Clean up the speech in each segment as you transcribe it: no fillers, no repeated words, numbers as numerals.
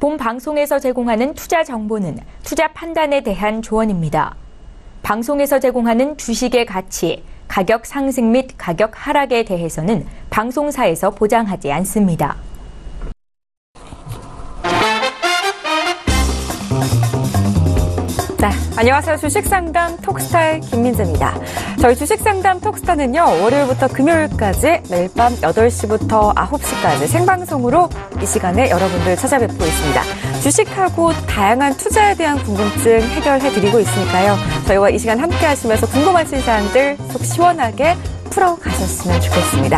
본 방송에서 제공하는 투자 정보는 투자 판단에 대한 조언입니다. 방송에서 제공하는 주식의 가치, 가격 상승 및 가격 하락에 대해서는 방송사에서 보장하지 않습니다. 네, 안녕하세요. 주식상담 톡스타의 김민재입니다. 저희 주식상담 톡스타는요, 월요일부터 금요일까지 매일 밤 8시부터 9시까지 생방송으로 이 시간에 여러분들 찾아뵙고 있습니다. 주식하고 다양한 투자에 대한 궁금증 해결해드리고 있으니까요. 저희와 이 시간 함께 하시면서 궁금하신 사항들 속 시원하게 풀어가셨으면 좋겠습니다.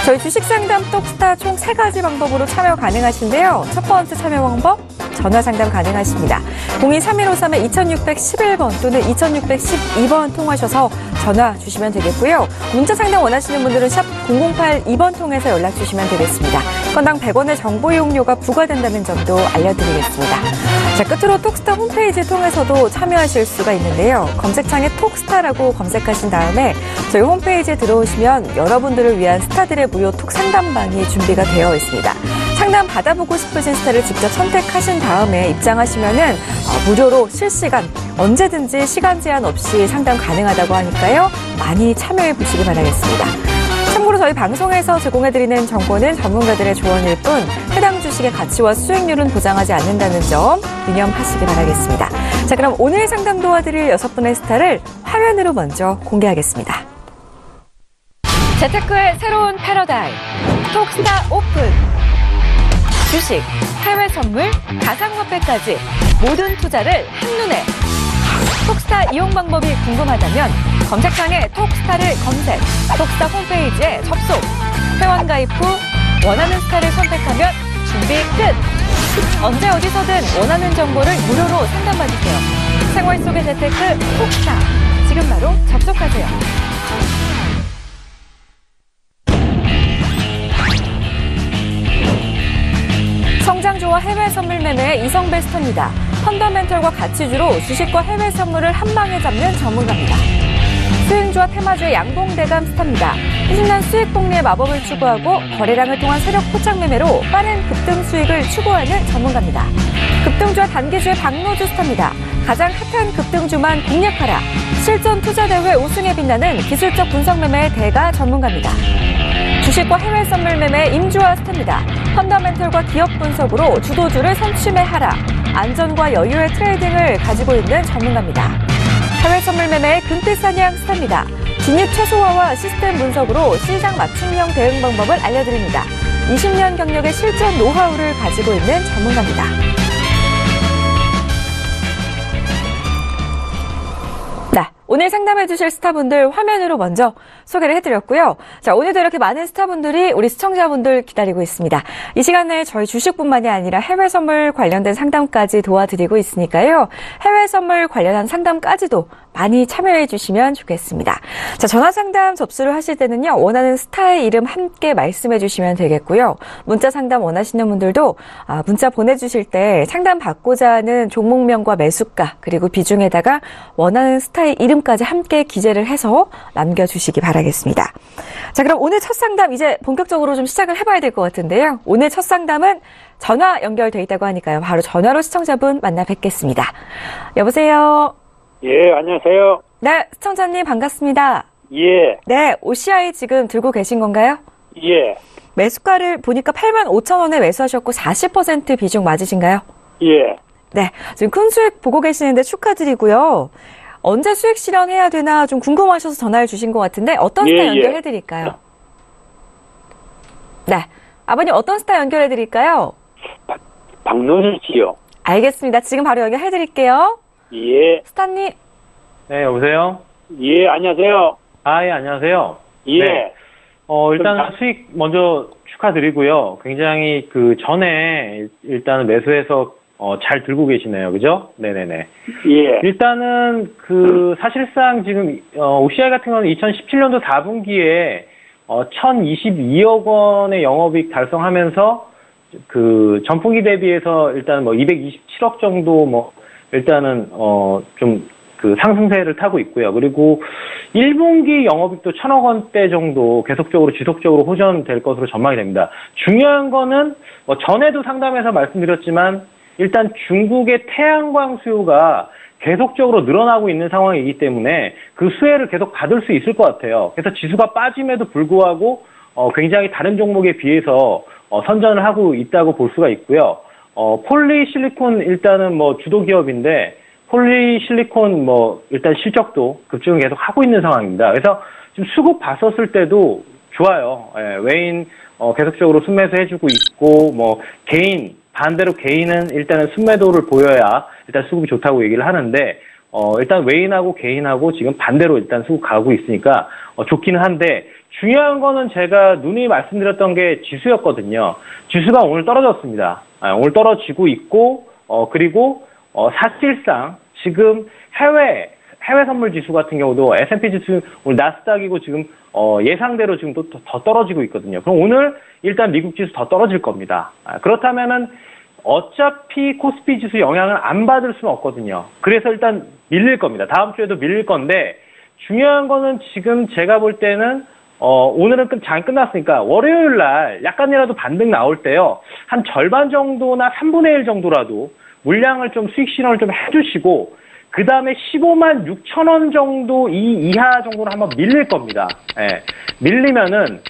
저희 주식상담 톡스타 총 3가지 방법으로 참여 가능하신데요. 첫 번째 참여 방법, 전화 상담 가능하십니다. 02-3153-2611번 또는 2612번 통하셔서 전화 주시면 되겠고요. 문자 상담 원하시는 분들은 샵 0082번 통해서 연락 주시면 되겠습니다. 건당 100원의 정보 이용료가 부과된다는 점도 알려드리겠습니다. 자, 끝으로 톡스타 홈페이지 통해서도 참여하실 수가 있는데요. 검색창에 톡스타라고 검색하신 다음에 저희 홈페이지에 들어오시면 여러분들을 위한 스타들의 무료 톡 상담방이 준비가 되어 있습니다. 상담 받아보고 싶으신 스타를 직접 선택하신 다음에 입장하시면은 무료로 실시간 언제든지 시간 제한 없이 상담 가능하다고 하니까요. 많이 참여해 보시기 바라겠습니다. 참고로 저희 방송에서 제공해드리는 정보는 전문가들의 조언일 뿐 해당 주식의 가치와 수익률은 보장하지 않는다는 점 유념하시기 바라겠습니다. 자, 그럼 오늘 상담 도와드릴 6분의 스타를 화면으로 먼저 공개하겠습니다. 재테크의 새로운 패러다임 톡스타 오픈. 주식, 해외 선물, 가상화폐까지 모든 투자를 한눈에. 톡스타 이용 방법이 궁금하다면 검색창에 톡스타를 검색, 톡스타 홈페이지에 접속, 회원 가입 후 원하는 스타를 선택하면 준비 끝! 언제 어디서든 원하는 정보를 무료로 상담받으세요. 생활 속의 재테크 톡스타, 지금 바로 접속하세요. 성장주와 해외 선물 매매의 이성베스터입니다. 펀더멘털과 가치주로 주식과 해외 선물을 한 방에 잡는 전문가입니다. 수행주와 테마주의 양봉대감 스타입니다. 꾸준한 수익 복리의 마법을 추구하고 거래량을 통한 세력 포착 매매로 빠른 급등 수익을 추구하는 전문가입니다. 급등주와 단기주의 박노주 스타입니다. 가장 핫한 급등주만 공략하라. 실전 투자대회 우승에 빛나는 기술적 분석 매매의 대가 전문가입니다. 주식과 해외 선물 매매의 임주화 스타입니다. 펀더멘털과 기업 분석으로 주도주를 선취매하라. 안전과 여유의 트레이딩을 가지고 있는 전문가입니다. 해외 선물 매매의 금빛사냥 스타입니다. 진입 최소화와 시스템 분석으로 시장 맞춤형 대응 방법을 알려드립니다. 20년 경력의 실전 노하우를 가지고 있는 전문가입니다. 네, 오늘 상담해 주실 스타분들 화면으로 먼저 소개를 해드렸고요. 자, 오늘도 이렇게 많은 스타분들이 우리 시청자분들 기다리고 있습니다. 이 시간에 저희 주식뿐만이 아니라 해외 선물 관련된 상담까지 도와드리고 있으니까요. 해외 선물 관련한 상담까지도 많이 참여해 주시면 좋겠습니다. 자, 전화 상담 접수를 하실 때는요. 원하는 스타의 이름 함께 말씀해 주시면 되겠고요. 문자 상담 원하시는 분들도 문자 보내주실 때 상담 받고자 하는 종목명과 매수가 그리고 비중에다가 원하는 스타의 이름까지 함께 기재를 해서 남겨주시기 바라겠습니다. 자, 그럼 오늘 첫 상담 이제 본격적으로 좀 시작을 해봐야 될 것 같은데요. 오늘 첫 상담은 전화 연결돼 있다고 하니까요. 바로 전화로 시청자분 만나 뵙겠습니다. 여보세요. 예, 안녕하세요. 네, 시청자님 반갑습니다. 예. 네, OCI 지금 들고 계신 건가요? 예. 매수가를 보니까 85,000원에 매수하셨고 40% 비중 맞으신가요? 예. 네, 지금 큰 수익 보고 계시는데 축하드리고요. 언제 수익 실현해야 되나 좀 궁금하셔서 전화를 주신 것 같은데 어떤 스타 연결해드릴까요? 네, 아버님 어떤 스타 연결해드릴까요? 박노주 씨요. 알겠습니다. 지금 바로 연결해드릴게요. 예. 스타님. 네, 여보세요? 예, 안녕하세요. 예, 안녕하세요. 예. 네. 일단은 수익 먼저 축하드리고요. 굉장히 전에 일단은 매수해서 잘 들고 계시네요. 그죠? 네네네. 예. 일단은 사실상 지금 OCI 같은 경우는 2017년도 4분기에 1,022억 원의 영업이익 달성하면서 전분기 대비해서 일단 227억 정도 일단은 좀 상승세를 타고 있고요. 그리고 1분기 영업이익도 1,000억 원대 정도 계속적으로 지속적으로 호전될 것으로 전망이 됩니다. 중요한 거는 전에도 상담에서 말씀드렸지만 일단 중국의 태양광 수요가 계속적으로 늘어나고 있는 상황이기 때문에 그 수혜를 계속 받을 수 있을 것 같아요. 그래서 지수가 빠짐에도 불구하고 굉장히 다른 종목에 비해서 선전을 하고 있다고 볼 수가 있고요. 폴리실리콘 일단은 뭐 주도 기업인데 폴리실리콘 뭐 일단 실적도 급증을 계속 하고 있는 상황입니다. 그래서 지금 수급 봤었을 때도 좋아요. 예, 외인 계속적으로 순매수 해주고 있고 뭐 반대로 개인은 일단은 순매도를 보여야 일단 수급이 좋다고 얘기를 하는데 일단 외인하고 개인하고 지금 반대로 일단 수급 가고 있으니까 좋기는 한데 중요한 거는 제가 누누이 말씀드렸던 게 지수였거든요. 지수가 오늘 떨어졌습니다. 오늘 떨어지고 있고 그리고 사실상 지금 해외 선물 지수 같은 경우도 S&P 지수 오늘 나스닥이고 지금 예상대로 지금 또 더 떨어지고 있거든요. 그럼 오늘 일단 미국 지수 더 떨어질 겁니다. 그렇다면은 어차피 코스피 지수 영향을 안 받을 수는 없거든요. 그래서 일단 밀릴 겁니다. 다음 주에도 밀릴 건데 중요한 거는 지금 제가 볼 때는 오늘은 장 끝났으니까 월요일 날 약간이라도 반등 나올 때요. 한 절반 정도나 3분의 1 정도라도 물량을 좀 수익 실현을 좀 해주시고 그 다음에 15만 6천 원 정도 이하 정도는 한번 밀릴 겁니다. 예. 밀리면은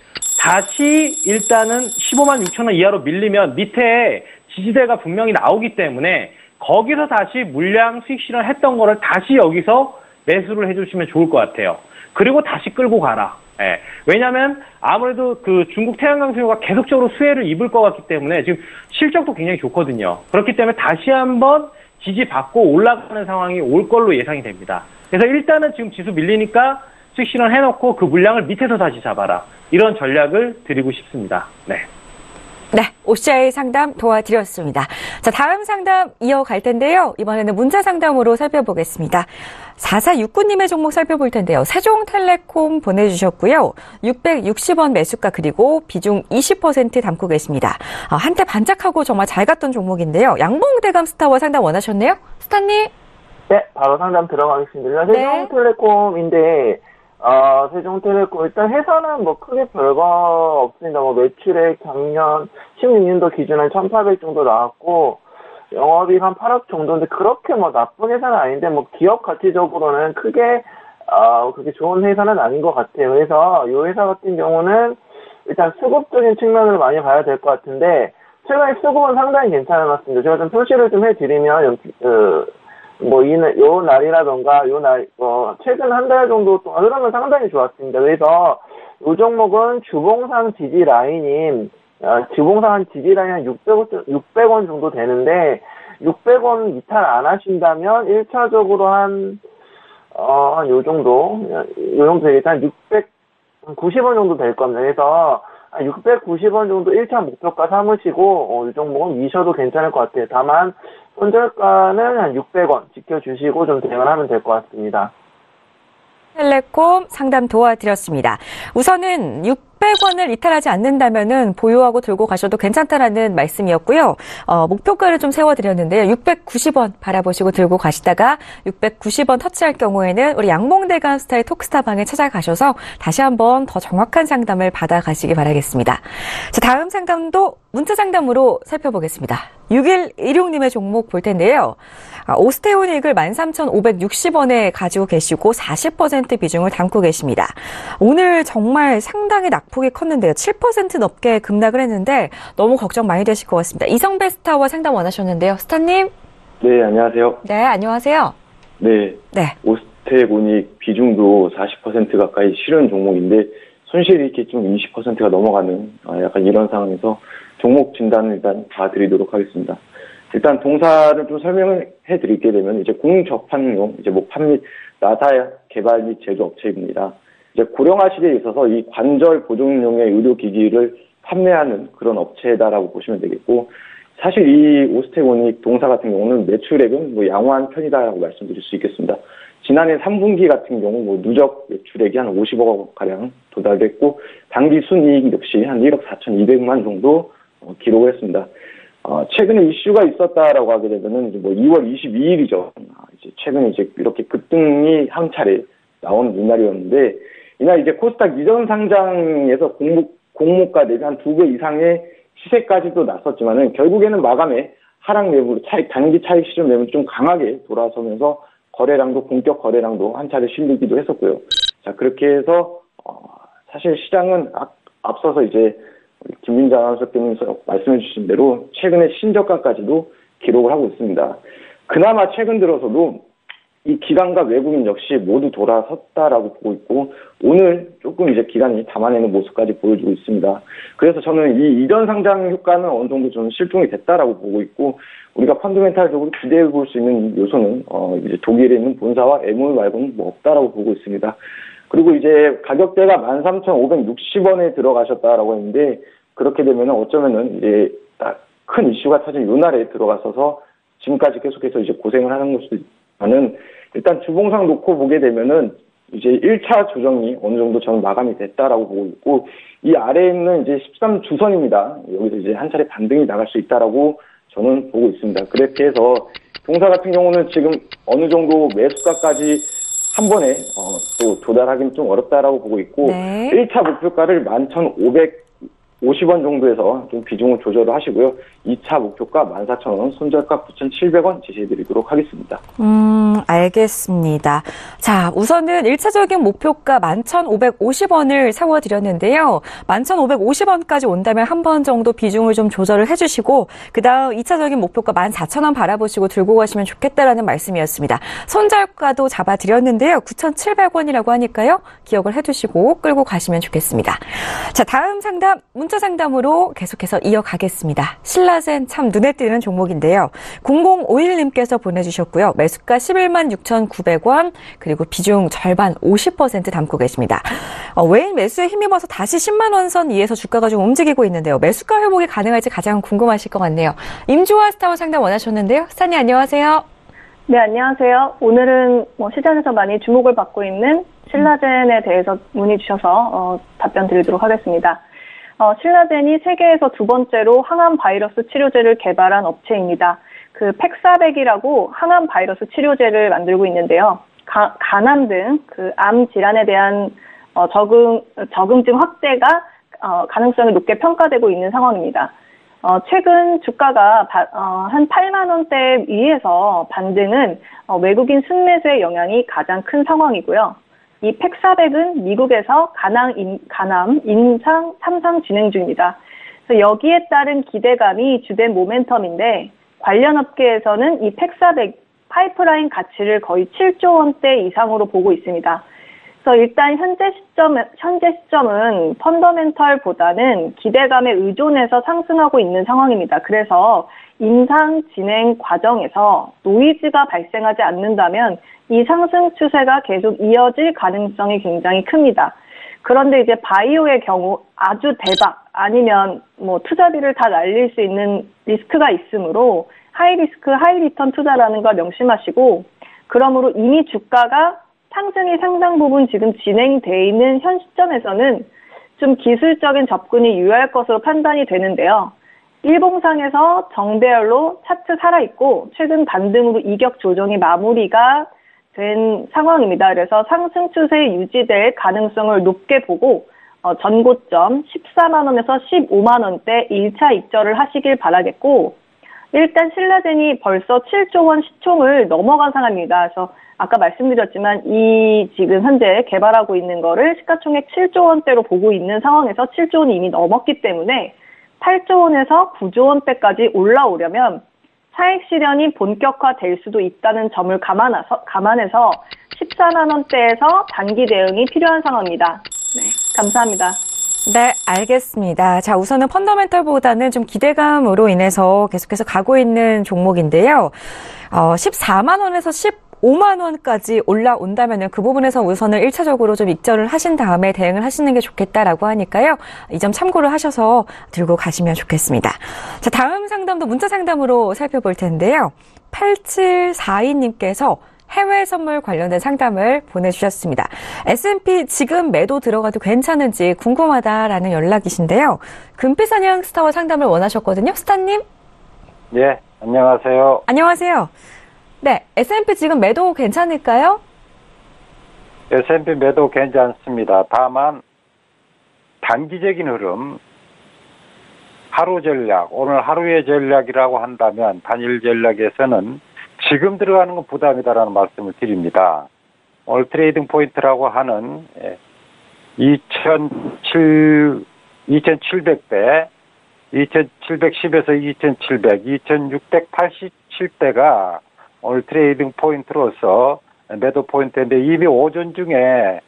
다시 일단은 15만 6천 원 이하로 밀리면 밑에 지지대가 분명히 나오기 때문에 거기서 다시 물량 수익 실현했던 거를 다시 여기서 매수를 해주시면 좋을 것 같아요. 그리고 다시 끌고 가라. 예. 왜냐면 아무래도 그 중국 태양광 수요가 계속적으로 수혜를 입을 것 같기 때문에 지금 실적도 굉장히 좋거든요. 그렇기 때문에 다시 한번 지지받고 올라가는 상황이 올 걸로 예상이 됩니다. 그래서 일단은 지금 지수 밀리니까 수익 실현 해놓고 그 물량을 밑에서 다시 잡아라. 이런 전략을 드리고 싶습니다. 네. 네, OCI 상담 도와드렸습니다. 자, 다음 상담 이어갈 텐데요. 이번에는 문자 상담으로 살펴보겠습니다. 4469님의 종목 살펴볼 텐데요. 세종텔레콤 보내주셨고요. 660원 매수가 그리고 비중 20% 담고 계십니다. 한때 반짝하고 정말 잘 갔던 종목인데요. 양봉대감 스타와 상담 원하셨네요. 스타님. 네, 바로 상담 들어가겠습니다. 네. 세종텔레콤인데 세종텔레콤 일단 회사는 뭐 크게 별거 없습니다. 뭐 매출액 작년 16년도 기준은 1,800 정도 나왔고 영업이익 한 8억 정도인데 그렇게 뭐 나쁜 회사는 아닌데 뭐 기업 가치적으로는 크게 그렇게 좋은 회사는 아닌 것 같아요. 그래서 이 회사 같은 경우는 일단 수급적인 측면을 많이 봐야 될 것 같은데 최근에 수급은 상당히 괜찮았습니다. 제가 좀 표시를 좀 해드리면 요 날이라던가 최근 한 달 정도 동안 흐름은 상당히 좋았습니다. 그래서 이 종목은 주봉상 지지 라인인 주봉상 한 지지 라인 한 600원 정도 되는데 600원 이탈 안 하신다면 1차적으로 요 정도 되겠다. 한 690원 정도 될 겁니다. 그래서 690원 정도 1차 목표가 삼으시고 이 종목은 미셔도 괜찮을 것 같아요. 다만 손절가는 한 600원 지켜주시고 좀 대응을 하면 될 것 같습니다. 텔레콤 상담 도와드렸습니다. 우선은 600원을 이탈하지 않는다면은 보유하고 들고 가셔도 괜찮다라는 말씀이었고요. 목표가를 좀 세워드렸는데요. 690원 바라보시고 들고 가시다가 690원 터치할 경우에는 우리 양봉대감 스타일 톡스타방에 찾아가셔서 다시 한번 더 정확한 상담을 받아가시기 바라겠습니다. 자, 다음 상담도 문자 상담으로 살펴보겠습니다. 6116님의 종목 볼 텐데요. 오스테오닉을 13,560원에 가지고 계시고 40% 비중을 담고 계십니다. 오늘 정말 상당히 낙폭이 컸는데요. 7% 넘게 급락을 했는데 너무 걱정 많이 되실 것 같습니다. 이성배 스타와 상담 원하셨는데요. 스타님. 네, 안녕하세요. 네, 안녕하세요. 네. 오스테오닉 비중도 40% 가까이 실현 종목인데 손실이 이렇게 좀 20%가 넘어가는 약간 이런 상황에서 종목 진단을 일단 봐드리도록 하겠습니다. 일단 동사를 좀 설명을 해드리게 되면 이제 공접합용, 이제 목판 및 나사 개발 및 제조 업체입니다. 이제 고령화 시대에 있어서 이 관절 보존용의 의료기기를 판매하는 그런 업체다라고 보시면 되겠고, 사실 이 오스테오닉 동사 같은 경우는 매출액은 뭐 양호한 편이다라고 말씀드릴 수 있겠습니다. 지난해 3분기 같은 경우 뭐 누적 매출액이 한 50억 원 가량 도달했고, 당기 순이익 역시 한 1억 4,200만 정도 기록을 했습니다. 최근에 이슈가 있었다라고 하게 되면은 이제 뭐 2월 22일이죠. 이제 최근에 이제 이렇게 급등이 한 차례 나오는 이날이었는데, 이날 이제 코스닥 이전 상장에서 공모가 대비 한 2배 이상의 시세까지도 났었지만은 결국에는 마감에 하락 매물, 단기 차익 실현 매물 좀 강하게 돌아서면서 거래량도, 본격 거래량도 한 차례 실리기도 했었고요. 자, 그렇게 해서, 사실 시장은 앞서서 이제 김민재 아나운서께서 말씀해 주신 대로 최근에 신저가까지도 기록을 하고 있습니다. 그나마 최근 들어서도 이 기관과 외국인 역시 모두 돌아섰다라고 보고 있고, 오늘 조금 이제 기관이 담아내는 모습까지 보여주고 있습니다. 그래서 저는 이 이전 상장 효과는 어느 정도 좀 실종이 됐다라고 보고 있고, 우리가 펀드멘탈적으로 기대해 볼 수 있는 요소는 이제 독일에 있는 본사와 MOU 말고는 뭐 없다라고 보고 있습니다. 그리고 이제 가격대가 13,560원에 들어가셨다라고 했는데, 그렇게 되면은 어쩌면은 이제 큰 이슈가 터진 요 날에 들어갔어서 지금까지 계속해서 이제 고생을 하는 걸 수도 있지만은, 일단 주봉상 놓고 보게 되면은 이제 1차 조정이 어느 정도 저는 마감이 됐다라고 보고 있고, 이 아래에 있는 이제 13주선입니다. 여기서 이제 한 차례 반등이 나갈 수 있다라고 저는 보고 있습니다. 그렇게 해서 동사 같은 경우는 지금 어느 정도 매수가까지 한 번에 또 도달하기는 좀 어렵다라고 보고 있고, 네. 1차 목표가를 11,550원 정도에서 좀 비중을 조절을 하시고요. 2차 목표가 14,000원, 손절가 9,700원 제시해드리도록 하겠습니다. 알겠습니다. 자, 우선은 1차적인 목표가 11,550원을 세워드렸는데요. 11,550원까지 온다면 한 번 정도 비중을 좀 조절을 해주시고, 그 다음 2차적인 목표가 14,000원 바라보시고 들고 가시면 좋겠다라는 말씀이었습니다. 손절가도 잡아드렸는데요. 9,700원이라고 하니까요. 기억을 해두시고 끌고 가시면 좋겠습니다. 자, 다음 상담, 문자 상담으로 계속해서 이어가겠습니다. 신라젠 참 눈에 띄는 종목인데요. 0051님께서 보내주셨고요. 매수가 116,900원, 그리고 비중 절반 50% 담고 계십니다. 외인 매수에 힘입어서 다시 10만 원 선 위에서 주가가 좀 움직이고 있는데요. 매수가 회복이 가능할지 가장 궁금하실 것 같네요. 임주화 스타원 상담 원하셨는데요. 스타님 안녕하세요. 네, 안녕하세요. 오늘은 시장에서 많이 주목을 받고 있는 신라젠에 대해서 문의 주셔서 답변 드리도록 하겠습니다. 신라젠이 세계에서 두 번째로 항암 바이러스 치료제를 개발한 업체입니다. 그 팩사백이라고 항암 바이러스 치료제를 만들고 있는데요. 간암 등 그 암 질환에 대한 적응증 확대가 가능성이 높게 평가되고 있는 상황입니다. 최근 주가가 한 8만 원대 위에서 반등은 외국인 순매수의 영향이 가장 큰 상황이고요. 이 팩사백은 미국에서 간암 임상 3상 진행 중입니다. 그래서 여기에 따른 기대감이 주된 모멘텀인데, 관련 업계에서는 이 팩사백 파이프라인 가치를 거의 7조 원대 이상으로 보고 있습니다. 그래서 일단 현재 시점은 펀더멘털보다는 기대감에 의존해서 상승하고 있는 상황입니다. 그래서 임상 진행 과정에서 노이즈가 발생하지 않는다면 이 상승 추세가 계속 이어질 가능성이 굉장히 큽니다. 그런데 이제 바이오의 경우 아주 대박 아니면 투자비를 다 날릴 수 있는 리스크가 있으므로 하이 리스크 하이 리턴 투자라는 걸 명심하시고, 그러므로 이미 주가가 상승이 상당 부분 지금 진행돼 있는 현 시점에서는 좀 기술적인 접근이 유효할 것으로 판단이 되는데요. 일봉상에서 정배열로 차트 살아있고 최근 반등으로 이격 조정이 마무리가 된 상황입니다. 그래서 상승 추세에 유지될 가능성을 높게 보고 전고점 14만 원에서 15만 원대 1차 입절을 하시길 바라겠고, 일단 신라젠이 벌써 7조 원 시총을 넘어간 상황입니다. 그래서 아까 말씀드렸지만 이 지금 현재 개발하고 있는 거를 시가총액 7조 원대로 보고 있는 상황에서 7조 원이 이미 넘었기 때문에 8조 원에서 9조 원대까지 올라오려면 차익 실현이 본격화될 수도 있다는 점을 감안해서 14만 원대에서 단기 대응이 필요한 상황입니다. 네, 감사합니다. 네, 알겠습니다. 자, 우선은 펀더멘털보다는 좀 기대감으로 인해서 계속해서 가고 있는 종목인데요. 14만 원에서 15만 원까지 올라온다면 그 부분에서 우선을 1차적으로 좀 익절을 하신 다음에 대응을 하시는 게 좋겠다라고 하니까요. 이 점 참고를 하셔서 들고 가시면 좋겠습니다. 자, 다음 상담도 문자 상담으로 살펴볼 텐데요. 8742님께서 해외 선물 관련된 상담을 보내주셨습니다. S&P 지금 매도 들어가도 괜찮은지 궁금하다라는 연락이신데요. 금빛사냥 스타와 상담을 원하셨거든요. 스타님? 네, 안녕하세요. 안녕하세요. 네, S&P 지금 매도 괜찮을까요? S&P 매도 괜찮습니다. 다만 단기적인 흐름, 하루 전략, 오늘 하루의 전략이라고 한다면 단일 전략에서는 지금 들어가는 건 부담이다라는 말씀을 드립니다. 오늘 트레이딩 포인트라고 하는 2700대, 2710에서 2700, 2687대가 오늘 트레이딩 포인트로서 매도 포인트인데 이미 오전 중에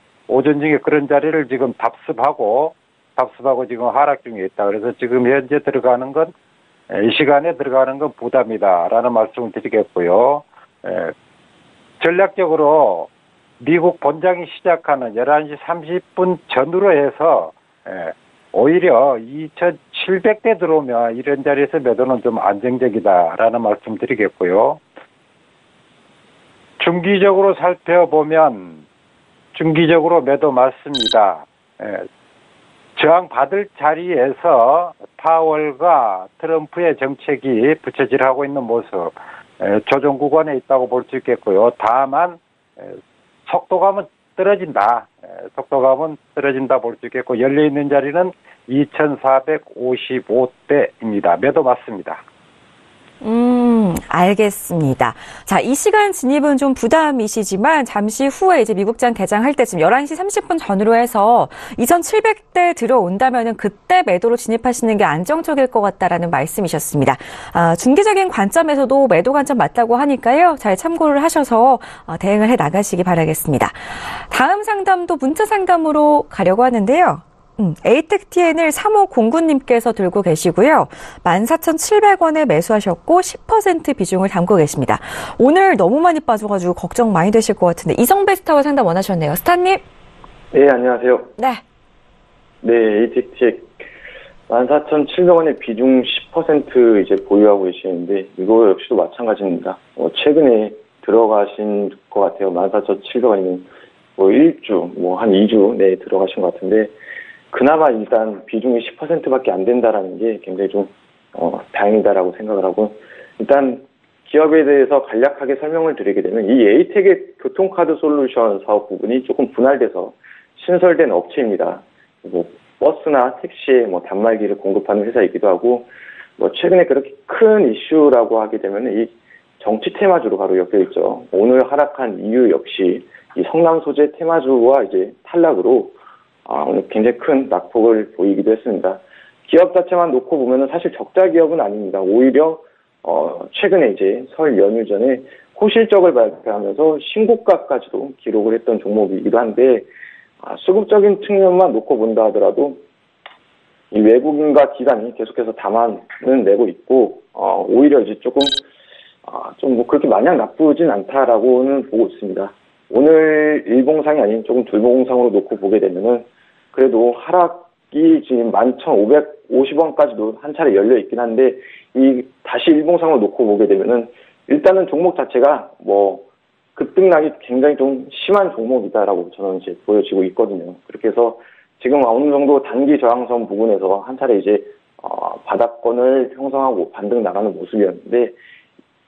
그런 자리를 지금 답습하고 지금 하락 중에 있다. 그래서 지금 현재 들어가는 건 이 시간에 들어가는 건 부담이다라는 말씀을 드리겠고요. 전략적으로 미국 본장이 시작하는 11시 30분 전후로 해서 오히려 2700대 들어오면 이런 자리에서 매도는 좀 안정적이다라는 말씀 드리겠고요. 중기적으로 살펴보면 중기적으로 매도 맞습니다. 저항받을 자리에서 파월과 트럼프의 정책이 부채질하고 있는 모습, 조정 구간에 있다고 볼 수 있겠고요. 다만 속도감은 떨어진다 볼 수 있겠고 열려있는 자리는 2455대입니다. 매도 맞습니다. 알겠습니다. 자, 이 시간 진입은 좀 부담이시지만 잠시 후에 이제 미국장 개장할 때쯤 11시 30분 전후로 해서 2700대 들어온다면은 그때 매도로 진입하시는 게 안정적일 것 같다라는 말씀이셨습니다. 중기적인 관점에서도 매도 관점 맞다고 하니까요. 잘 참고를 하셔서 대응을 해 나가시기 바라겠습니다. 다음 상담도 문자 상담으로 가려고 하는데요. 에이텍TN을 3509님께서 들고 계시고요. 14,700원에 매수하셨고 10% 비중을 담고 계십니다. 오늘 너무 많이 빠져가지고 걱정 많이 되실 것 같은데 이성베스타와 상담 원하셨네요. 스타님. 네, 안녕하세요. 네. 네, 에이텍 14,700원의 비중 10% 이제 보유하고 계시는데 이거 역시도 마찬가지입니다. 최근에 들어가신 것 같아요. 14,700원이면 일주, 한 2주 내에 들어가신 것 같은데 그나마 일단 비중이 10%밖에 안 된다라는 게 굉장히 좀 다행이다라고 생각을 하고 일단 기업에 대해서 간략하게 설명을 드리게 되면 이 에이텍의 교통카드 솔루션 사업 부분이 조금 분할돼서 신설된 업체입니다. 버스나 택시에 단말기를 공급하는 회사이기도 하고 최근에 그렇게 큰 이슈라고 하게 되면 이 정치 테마주로 바로 엮여 있죠. 오늘 하락한 이유 역시 이 성남 소재 테마주와 이제 탈락으로 오늘 굉장히 큰 낙폭을 보이기도 했습니다. 기업 자체만 놓고 보면은 사실 적자 기업은 아닙니다. 오히려 최근에 이제 설 연휴 전에 호실적을 발표하면서 신고가까지도 기록을 했던 종목이기도 한데 수급적인 측면만 놓고 본다 하더라도 이 외국인과 기관이 계속해서 담화는 내고 있고 오히려 이제 조금 좀 그렇게 마냥 나쁘진 않다라고는 보고 있습니다. 오늘 일봉상이 아닌 조금 둘봉상으로 놓고 보게 되면은 그래도 하락이 지금 11,550원까지도 한 차례 열려 있긴 한데 이 다시 일봉상으로 놓고 보게 되면은 일단은 종목 자체가 급등락이 굉장히 좀 심한 종목이다라고 저는 이제 보여지고 있거든요. 그렇게 해서 지금 어느 정도 단기 저항선 부분에서 한 차례 이제 바닥권을 형성하고 반등 나가는 모습이었는데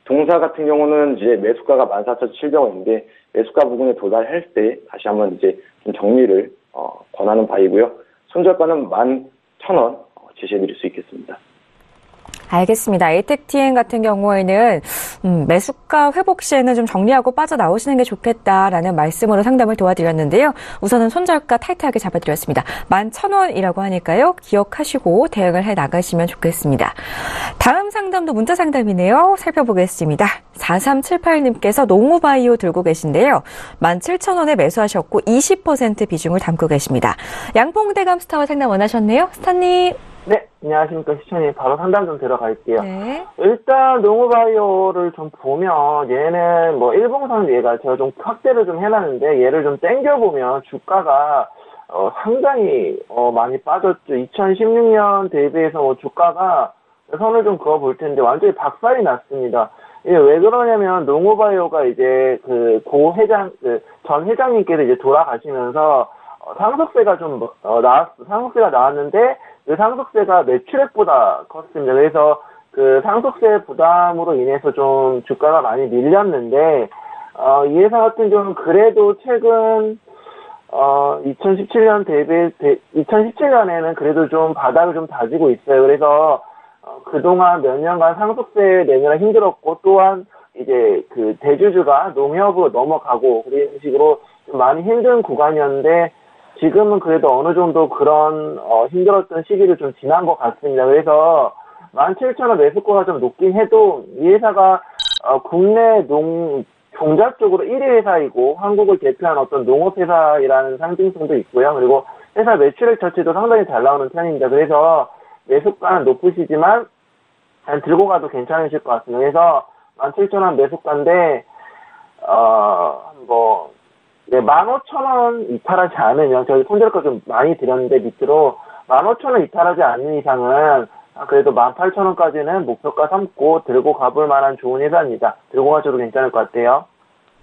동사 같은 경우는 이제 매수가가 14,700원인데 매수가 부분에 도달할 때 다시 한번 이제 좀 정리를 권하는 바이고요. 손절가는 11,000원 제시해드릴 수 있겠습니다. 알겠습니다. 에이텍TN 같은 경우에는 매수가 회복 시에는 좀 정리하고 빠져나오시는 게 좋겠다라는 말씀으로 상담을 도와드렸는데요. 우선은 손절가 타이트하게 잡아드렸습니다. 11,000원이라고 하니까요. 기억하시고 대응을 해 나가시면 좋겠습니다. 다음 상담도 문자 상담이네요. 살펴보겠습니다. 4378님께서 농우바이오 들고 계신데요. 17,000원에 매수하셨고 20% 비중을 담고 계십니다. 양봉대감 스타와 상담 원하셨네요. 스타님. 네, 안녕하십니까. 시청님. 바로 상담 좀 들어갈게요. 네. 일단, 농우바이오를 좀 보면, 얘는 일봉상 얘가 제가 좀 확대를 좀 해놨는데, 얘를 좀 땡겨보면 주가가, 상당히, 많이 빠졌죠. 2016년 대비해서 주가가 선을 좀 그어볼 텐데, 완전히 박살이 났습니다. 이게 왜 그러냐면, 농우바이오가 이제 전 회장님께서 이제 돌아가시면서, 상속세가 좀, 상속세가 나왔는데, 그 상속세가 매출액보다 컸습니다. 그래서 그 상속세 부담으로 인해서 좀 주가가 많이 밀렸는데, 이 회사 같은 경우는 그래도 최근, 2017년에는 그래도 좀 바닥을 좀 다지고 있어요. 그래서 그동안 몇 년간 상속세 내느라 힘들었고, 또한 이제 그 대주주가 농협으로 넘어가고 그런 식으로 좀 많이 힘든 구간이었는데, 지금은 그래도 어느 정도 그런 힘들었던 시기를 좀 지난 것 같습니다. 그래서 17,000원 매수가가 좀 높긴 해도 이 회사가 국내 종자 쪽으로 1위 회사이고 한국을 대표한 어떤 농업회사이라는 상징성도 있고요. 그리고 회사 매출액 자체도 상당히 잘 나오는 편입니다. 그래서 매수가는 높으시지만 들고 가도 괜찮으실 것 같습니다. 그래서 17,000원 매수가인데 15,000원 이탈하지 않으면, 저희 손절가 좀 많이 드렸는데 밑으로 15,000원 이탈하지 않는 이상은 그래도 18,000원까지는 목표가 삼고 들고 가볼 만한 좋은 회사입니다. 들고 가셔도 괜찮을 것 같아요.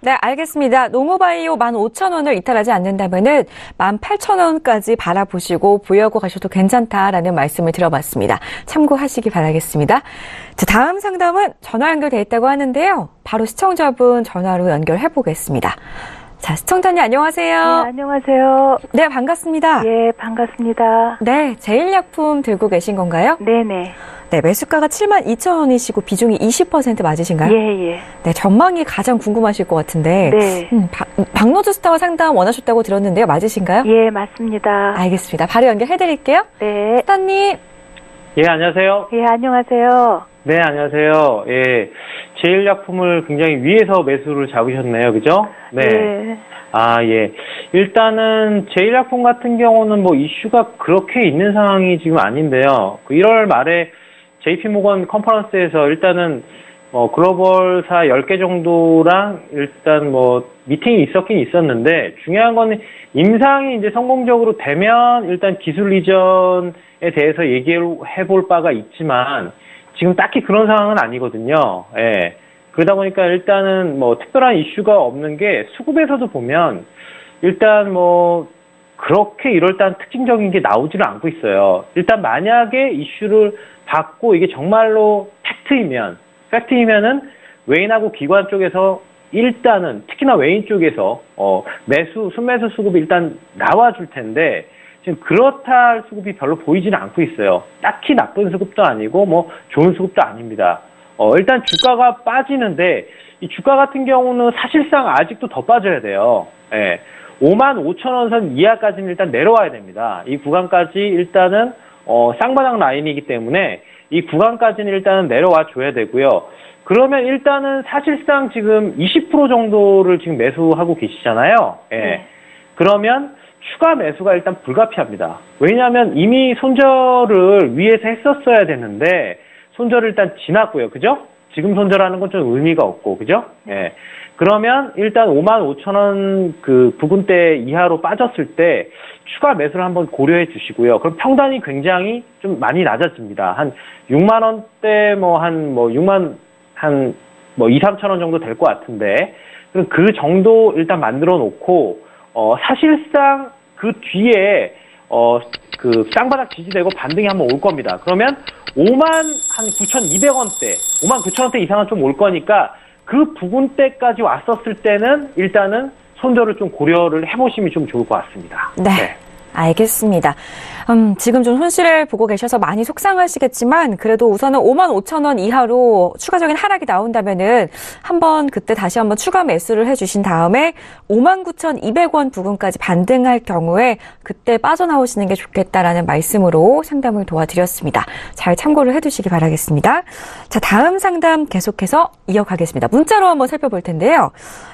네, 알겠습니다. 농어바이오 15,000원을 이탈하지 않는다면은 18,000원까지 바라보시고 보유하고 가셔도 괜찮다라는 말씀을 들어봤습니다. 참고하시기 바라겠습니다. 자, 다음 상담은 전화 연결돼 있다고 하는데요. 바로 시청자분 전화로 연결해 보겠습니다. 자, 시청자님 안녕하세요. 네, 안녕하세요. 네, 반갑습니다. 예, 반갑습니다. 네, 제일약품 들고 계신 건가요? 네네. 네, 매수가가 72,000원이시고 비중이 20% 맞으신가요? 예. 네, 전망이 가장 궁금하실 것 같은데. 네. 박노주스타와 상담 원하셨다고 들었는데요. 맞으신가요? 예, 맞습니다. 알겠습니다. 바로 연결해드릴게요. 네. 스타님. 예, 안녕하세요. 예, 안녕하세요. 네, 안녕하세요. 예, 제일약품을 굉장히 위에서 매수를 잡으셨네요. 그죠? 네. 예. 예. 일단은 제일약품 같은 경우는 뭐 이슈가 그렇게 있는 상황이 지금 아닌데요. 1월 말에 JP모건 컨퍼런스에서 일단은 글로벌사 10개 정도랑 일단 미팅이 있었긴 있었는데, 중요한 거는 임상이 이제 성공적으로 되면 일단 기술 이전에 대해서 얘기해 볼 바가 있지만, 지금 딱히 그런 상황은 아니거든요. 예. 그러다 보니까 일단은 특별한 이슈가 없는 게, 수급에서도 보면 일단 그렇게 이럴 때 특징적인 게 나오지를 않고 있어요. 일단 만약에 이슈를 받고 이게 정말로 팩트이면은 외인하고 기관 쪽에서 일단은, 특히나 외인 쪽에서 순매수 수급이 일단 나와줄 텐데, 지금 그렇다 할 수급이 별로 보이지는 않고 있어요. 딱히 나쁜 수급도 아니고 좋은 수급도 아닙니다. 일단 주가가 빠지는데, 이 주가 같은 경우는 사실상 아직도 더 빠져야 돼요. 예. 55,000원 선 이하까지는 일단 내려와야 됩니다. 이 구간까지 일단은 쌍바닥 라인이기 때문에 이 구간까지는 일단은 내려와 줘야 되고요. 그러면 일단은 사실상 지금 20% 정도를 지금 매수하고 계시잖아요. 예. 네. 그러면 추가 매수가 일단 불가피합니다. 왜냐하면 이미 손절을 위에서 했었어야 되는데, 손절을 일단 지났고요. 그죠? 지금 손절하는 건 좀 의미가 없고, 그죠? 예. 그러면 일단 55,000원 그 부근대 이하로 빠졌을 때 추가 매수를 한번 고려해 주시고요. 그럼 평단이 굉장히 좀 많이 낮아집니다. 한 6만원대 2, 3천원 정도 될 것 같은데, 그럼 그 정도 일단 만들어 놓고, 사실상 그 뒤에, 그 쌍바닥 지지되고 반등이 한번 올 겁니다. 그러면 59,200원대, 59,000원대 이상은 좀 올 거니까, 그 부근대까지 왔었을 때는 일단은 손절을 좀 고려를 해보시면 좀 좋을 것 같습니다. 네. 알겠습니다. 지금 좀 손실을 보고 계셔서 많이 속상하시겠지만, 그래도 우선은 55,000원 이하로 추가적인 하락이 나온다면은 한번 그때 다시 한번 추가 매수를 해주신 다음에 59,200원 부근까지 반등할 경우에 그때 빠져나오시는 게 좋겠다라는 말씀으로 상담을 도와드렸습니다. 잘 참고를 해두시기 바라겠습니다. 자, 다음 상담 계속해서 이어가겠습니다. 문자로 한번 살펴볼 텐데요.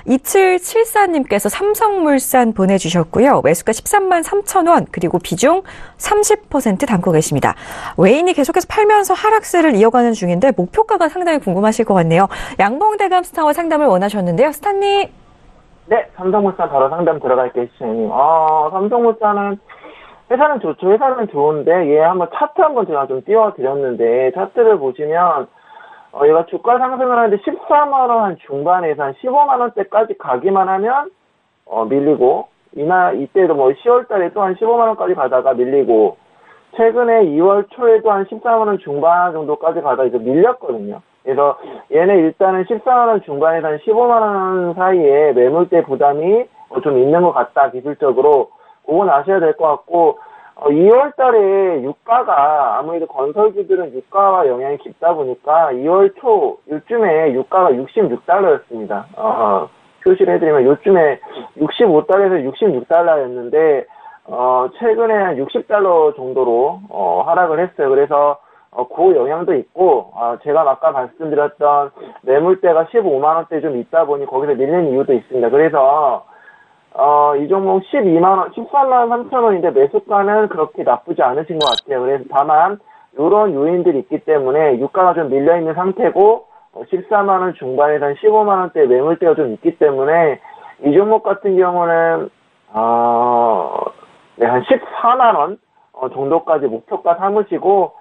2774님께서 삼성물산 보내주셨고요. 매수가 13만 3천원, 그리고 비중 30% 담고 계십니다. 외인이 계속해서 팔면서 하락세를 이어가는 중인데 목표가가 상당히 궁금하실 것 같네요. 양봉대감 스타와 상담을 원하셨는데요. 스타님. 네, 삼성물산 바로 상담 들어갈게요, 시청자님. 삼성물산은 회사는 좋죠. 회사는 좋은데 한번 차트 한번 제가 좀 띄워드렸는데, 차트를 보시면 얘가 주가 상승을 하는데 14만 원 한 중반에서 한 15만 원대까지 가기만 하면 밀리고, 이때도 10월 달에 또 한 15만 원까지 가다가 밀리고, 최근에 2월 초에도 한 14만 원 중반 정도까지 가다가 이제 밀렸거든요. 그래서 얘네 일단은 14만 원 중반에서 한 15만 원 사이에 매물대 부담이 좀 있는 것 같다, 기술적으로. 그건 아셔야 될 것 같고, 2월 달에 유가가, 아무래도 건설주들은 유가와 영향이 깊다 보니까 2월 초, 요쯤에 유가가 66달러였습니다. 표시를 해드리면 요즘에 65달러에서 66달러였는데, 최근에 한 60달러 정도로, 하락을 했어요. 그래서, 그 영향도 있고, 제가 아까 말씀드렸던 매물대가 15만원대 좀 있다 보니 거기서 밀리는 이유도 있습니다. 그래서, 이 종목 13만 3천원인데 매수가는 그렇게 나쁘지 않으신 것 같아요. 그래서 다만, 이런 요인들이 있기 때문에 유가가 좀 밀려있는 상태고, 14만원 중반에서 한 15만원대 매물대가 좀 있기 때문에, 이 종목 같은 경우는, 네, 한 14만원 정도까지 목표가 삼으시고,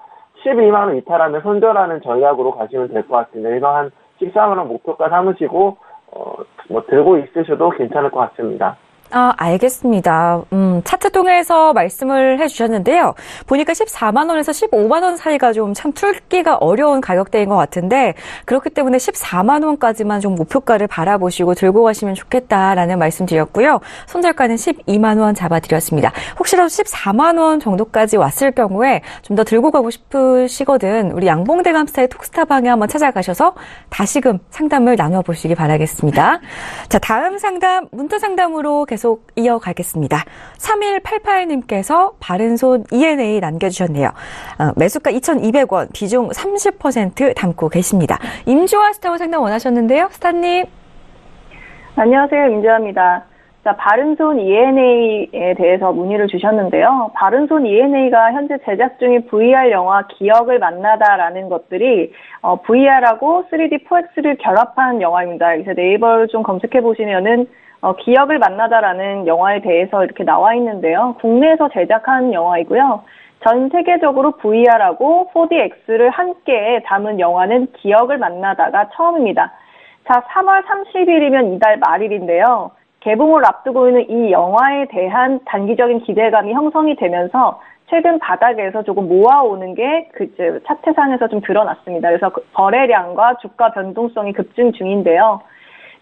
12만원 이탈하면 손절하는 전략으로 가시면 될 것 같습니다. 그래서 한 14만원 목표가 삼으시고, 들고 있으셔도 괜찮을 것 같습니다. 알겠습니다. 차트 통해서 말씀을 해주셨는데요. 보니까 14만 원에서 15만 원 사이가 좀 참 뚫기가 어려운 가격대인 것 같은데 그렇기 때문에 14만 원까지만 좀 목표가를 바라보시고 들고 가시면 좋겠다라는 말씀드렸고요. 손절가는 12만 원 잡아드렸습니다. 혹시라도 14만 원 정도까지 왔을 경우에 좀 더 들고 가고 싶으시거든 우리 양봉대감스타의 톡스타 방에 한번 찾아가셔서 다시금 상담을 나눠보시기 바라겠습니다. 자, 다음 상담 문자 상담으로 계속 이어가겠습니다. 3188님께서 바른손 ENA 남겨주셨네요. 매수가 2,200원, 비중 30% 담고 계십니다. 임주화 스타워 상담 원하셨는데요. 스타님. 안녕하세요. 임주화입니다. 자, 바른손 ENA에 대해서 문의를 주셨는데요. 바른손 ENA가 현재 제작 중인 VR 영화 기억을 만나다라는 것들이 VR하고 3D 4X를 결합한 영화입니다. 그래서 네이버를 좀 검색해 보시면은 기억을 만나다라는 영화에 대해서 이렇게 나와 있는데요. 국내에서 제작한 영화이고요. 전 세계적으로 VR하고 4DX를 함께 담은 영화는 기억을 만나다가 처음입니다. 자, 3월 30일이면 이달 말일인데요. 개봉을 앞두고 있는 이 영화에 대한 단기적인 기대감이 형성이 되면서 최근 바닥에서 조금 모아오는 게 차트상에서 좀 드러났습니다. 그래서 거래량과 주가 변동성이 급증 중인데요.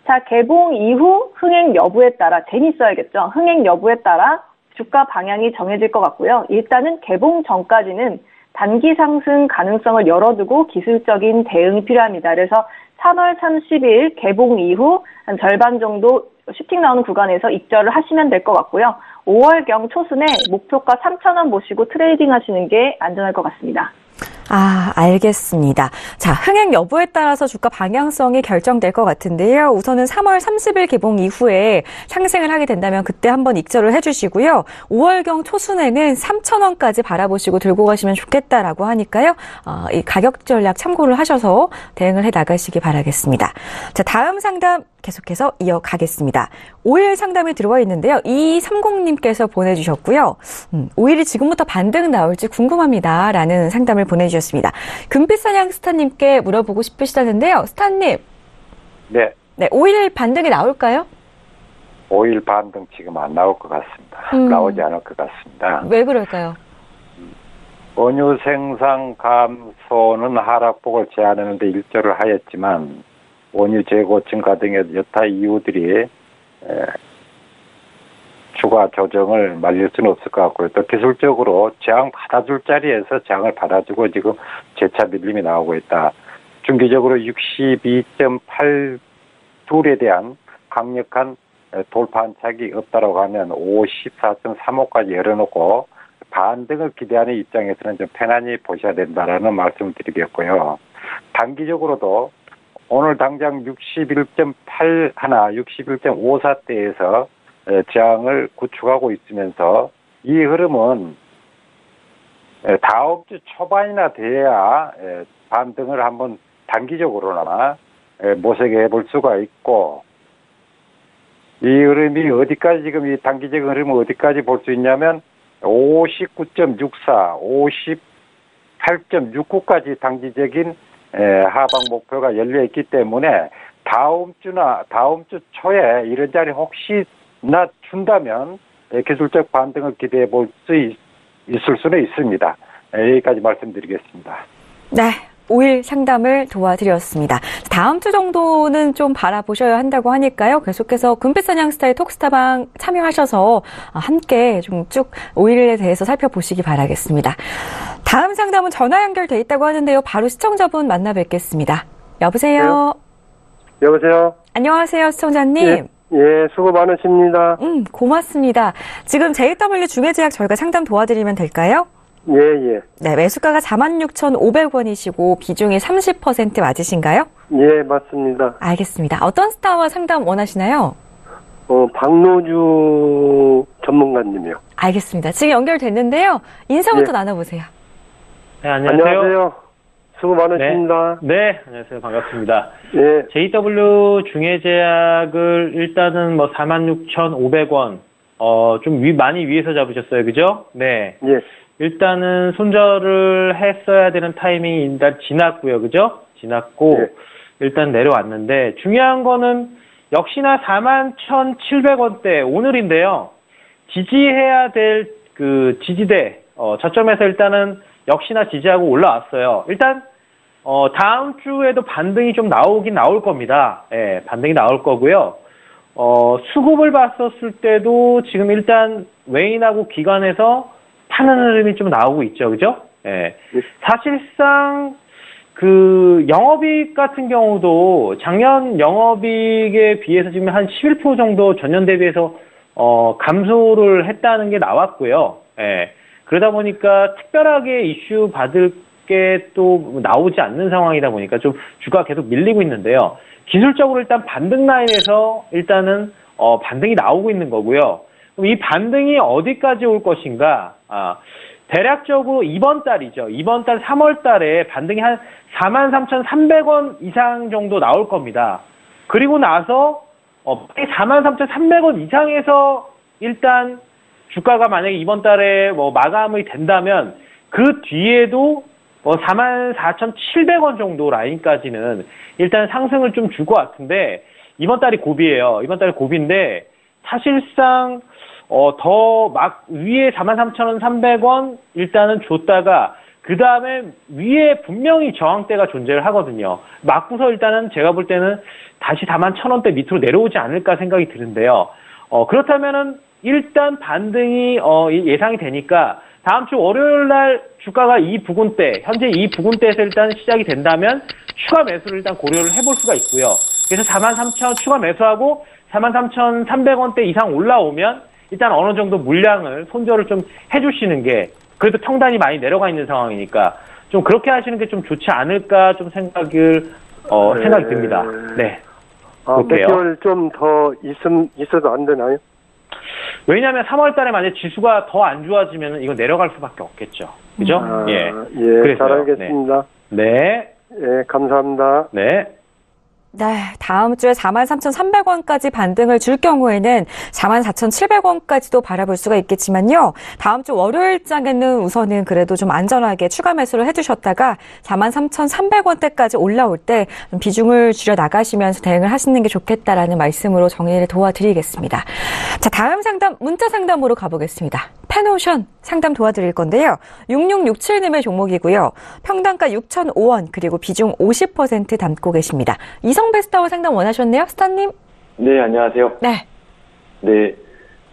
자, 개봉 이후 흥행 여부에 따라, 재밌어야겠죠. 흥행 여부에 따라 주가 방향이 정해질 것 같고요. 일단은 개봉 전까지는 단기 상승 가능성을 열어두고 기술적인 대응이 필요합니다. 그래서 3월 30일 개봉 이후 한 절반 정도 슈팅 나오는 구간에서 입절을 하시면 될 것 같고요. 5월경 초순에 목표가 3,000원 보시고 트레이딩 하시는 게 안전할 것 같습니다. 알겠습니다. 자, 흥행 여부에 따라서 주가 방향성이 결정될 것 같은데요. 우선은 3월 30일 개봉 이후에 상승을 하게 된다면 그때 한번 익절을 해주시고요. 5월경 초순에는 3,000원까지 바라보시고 들고 가시면 좋겠다라고 하니까요. 이 가격 전략 참고를 하셔서 대응을 해 나가시기 바라겠습니다. 자, 다음 상담 계속해서 이어가겠습니다. 5일 상담이 들어와 있는데요. 2230님께서 보내주셨고요. 5일이 지금부터 반등 나올지 궁금합니다. 라는 상담을 보내주셨습니다. 금빛사냥 스타님께 물어보고 싶으시다는데요. 스타님. 네. 네, 5일 반등이 나올까요? 5일 반등 지금 안 나올 것 같습니다. 나오지 않을 것 같습니다. 왜 그럴까요? 원유 생산 감소는 하락폭을 제한하는데 일조를 하였지만 원유 재고 증가 등의 여타 이유들이 추가 조정을 말릴 수는 없을 것 같고요. 또 기술적으로 저항 받아줄 자리에서 저항을 받아주고 지금 재차 밀림이 나오고 있다. 중기적으로 62.82에 대한 강력한 돌파 안착이 없다라고 하면 54.35까지 열어놓고 반등을 기대하는 입장에서는 좀 편안히 보셔야 된다라는 말씀을 드리겠고요. 단기적으로도 오늘 당장 61.81, 61.54대에서 저항을 구축하고 있으면서 이 흐름은 다음 주 초반이나 돼야 반등을 한번 단기적으로나마 모색해 볼 수가 있고 이 흐름이 어디까지 지금 이 단기적인 흐름은 어디까지 볼 수 있냐면 59.64, 58.69까지 단기적인 하방 목표가 열려 있기 때문에 다음 주 초에 이런 자리 혹시나 준다면 기술적 반등을 기대해 볼 수 있을 수는 있습니다. 여기까지 말씀드리겠습니다. 네, 15일 상담을 도와드렸습니다. 다음 주 정도는 좀 바라보셔야 한다고 하니까요. 계속해서 금빛사냥 스타일 톡스타방 참여하셔서 함께 좀 쭉 5일에 대해서 살펴보시기 바라겠습니다. 다음 상담은 전화 연결돼 있다고 하는데요. 바로 시청자분 만나 뵙겠습니다. 여보세요? 네. 여보세요? 안녕하세요, 시청자님. 예, 수고 많으십니다. 고맙습니다. 지금 JW 중해제약 저희가 상담 도와드리면 될까요? 예. 네, 매수가가 46,500원이시고 비중이 30% 맞으신가요? 예, 맞습니다. 알겠습니다. 어떤 스타와 상담 원하시나요? 박노주 전문가님이요. 알겠습니다. 지금 연결됐는데요. 인사부터 예. 나눠보세요. 네, 안녕하세요. 안녕하세요. 수고 많으십니다. 네, 안녕하세요. 반갑습니다. 예. JW 중해제약을 일단은 뭐 46,500원, 좀 많이 위에서 잡으셨어요. 그죠? 네. 예. 일단은 손절을 했어야 되는 타이밍이 일단 지났고요. 그죠? 지났고, 예. 일단 내려왔는데, 중요한 거는 역시나 41,700원대 오늘인데요. 지지해야 될 그 지지대, 저점에서 일단은 역시나 지지하고 올라왔어요. 일단, 다음 주에도 반등이 좀 나올 겁니다. 예, 반등이 나올 거고요. 수급을 봤었을 때도 지금 일단 외인하고 기관에서 파는 흐름이 좀 나오고 있죠. 그죠? 예. 사실상, 영업이익 같은 경우도 작년 영업이익에 비해서 지금 한 11% 정도 전년 대비해서, 감소를 했다는 게 나왔고요. 예. 그러다 보니까 특별하게 이슈 받을 게 또 나오지 않는 상황이다 보니까 좀 주가가 계속 밀리고 있는데요. 기술적으로 일단 반등 라인에서 일단은, 반등이 나오고 있는 거고요. 그럼 이 반등이 어디까지 올 것인가? 대략적으로 이번 달이죠. 이번 달 3월 달에 반등이 한 43,300원 이상 정도 나올 겁니다. 그리고 나서 43,300원 이상에서 일단 주가가 만약에 이번 달에 뭐 마감이 된다면 그 뒤에도 44,700원 정도 라인까지는 일단 상승을 좀 줄 것 같은데 이번 달이 고비예요. 이번 달이 고비인데 사실상 더 막 위에 43,300원 일단은 줬다가 그 다음에 위에 분명히 저항대가 존재를 하거든요. 맞고서 일단은 제가 볼 때는 다시 41,000원대 밑으로 내려오지 않을까 생각이 드는데요. 그렇다면은 일단 반등이 예상이 되니까 다음 주 월요일 날 주가가 이 부근대, 현재 이 부근대에서 일단 시작이 된다면 추가 매수를 일단 고려를 해볼 수가 있고요. 그래서 43,000 추가 매수하고 43,300원대 이상 올라오면 일단 어느 정도 물량을 손절을 좀 해주시는 게 그래도 평단이 많이 내려가 있는 상황이니까 좀 그렇게 하시는 게 좀 좋지 않을까 좀 생각이 듭니다. 네. 몇 개월 좀 더 있어도 안 되나요? 왜냐하면 3월 달에 만약 지수가 더 안 좋아지면 이건 내려갈 수밖에 없겠죠. 그죠? 예. 예, 잘 알겠습니다. 네. 예, 감사합니다. 네. 네, 다음 주에 43,300원까지 반등을 줄 경우에는 44,700원까지도 바라볼 수가 있겠지만요. 다음 주 월요일장에는 우선은 그래도 좀 안전하게 추가 매수를 해주셨다가 43,300원대까지 올라올 때 비중을 줄여 나가시면서 대응을 하시는 게 좋겠다라는 말씀으로 정리를 도와드리겠습니다. 자, 다음 상담 문자 상담으로 가보겠습니다. 펜오션 상담 도와드릴 건데요. 6667님의 종목이고요. 평단가 6,005원 그리고 비중 50% 담고 계십니다. 이성배 스타와 상담 원하셨네요. 스타님? 네, 안녕하세요. 네. 네,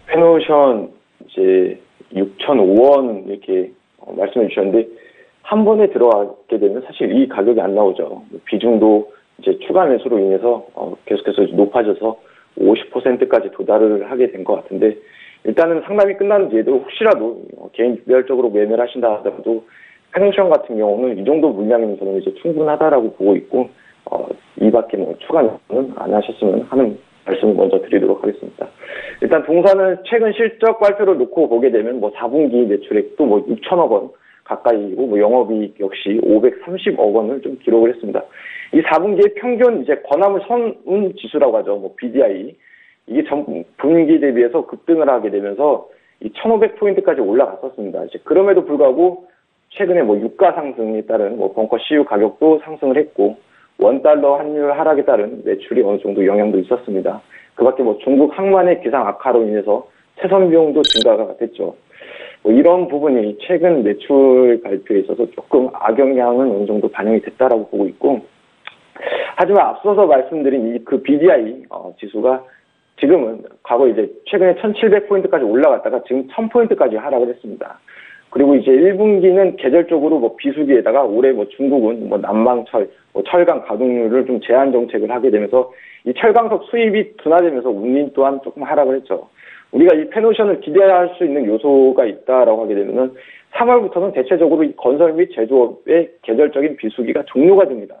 펜오션 이제 6,005원 이렇게 말씀해 주셨는데 한 번에 들어가게 되면 사실 이 가격이 안 나오죠. 비중도 이제 추가 매수로 인해서 계속해서 높아져서 50%까지 도달을 하게 된 것 같은데 일단은 상담이 끝난 뒤에도 혹시라도 개인별적으로 매매를 하신다 하더라도 펜오션 같은 경우는 이 정도 물량이면 저는 이제 충분하다라고 보고 있고 이 밖에 뭐 추가 매수는 안 하셨으면 하는 말씀을 먼저 드리도록 하겠습니다. 일단 동사는 최근 실적 발표를 놓고 보게 되면 뭐 4분기 매출액도 뭐 6천억 원 가까이고 뭐 영업이익 역시 530억 원을 좀 기록을 했습니다. 이 4분기의 평균 이제 권화물 선운 지수라고 하죠. 뭐 BDI 이게 전 분기 대비해서 급등을 하게 되면서 이 1,500포인트까지 올라갔었습니다. 이제 그럼에도 불구하고 최근에 뭐 유가 상승에 따른 뭐 벙커 CU 가격도 상승을 했고 원달러 환율 하락에 따른 매출이 어느 정도 영향도 있었습니다. 그 밖에 뭐 중국 항만의 기상 악화로 인해서 채선 비용도 증가가 됐죠. 뭐 이런 부분이 최근 매출 발표에 있어서 조금 악영향은 어느 정도 반영이 됐다라고 보고 있고, 하지만 앞서서 말씀드린 그 BDI 지수가 지금은 과거 이제 최근에 1,700포인트까지 올라갔다가 지금 1,000포인트까지 하락을 했습니다. 그리고 이제 1분기는 계절적으로 뭐 비수기에다가 올해 뭐 중국은 뭐 난방철, 뭐 철강 가동률을 좀 제한 정책을 하게 되면서 이 철강석 수입이 둔화되면서 운임 또한 조금 하락을 했죠. 우리가 이 펜오션을 기대할 수 있는 요소가 있다라고 하게 되면은 3월부터는 대체적으로 이 건설 및 제조업의 계절적인 비수기가 종료가 됩니다.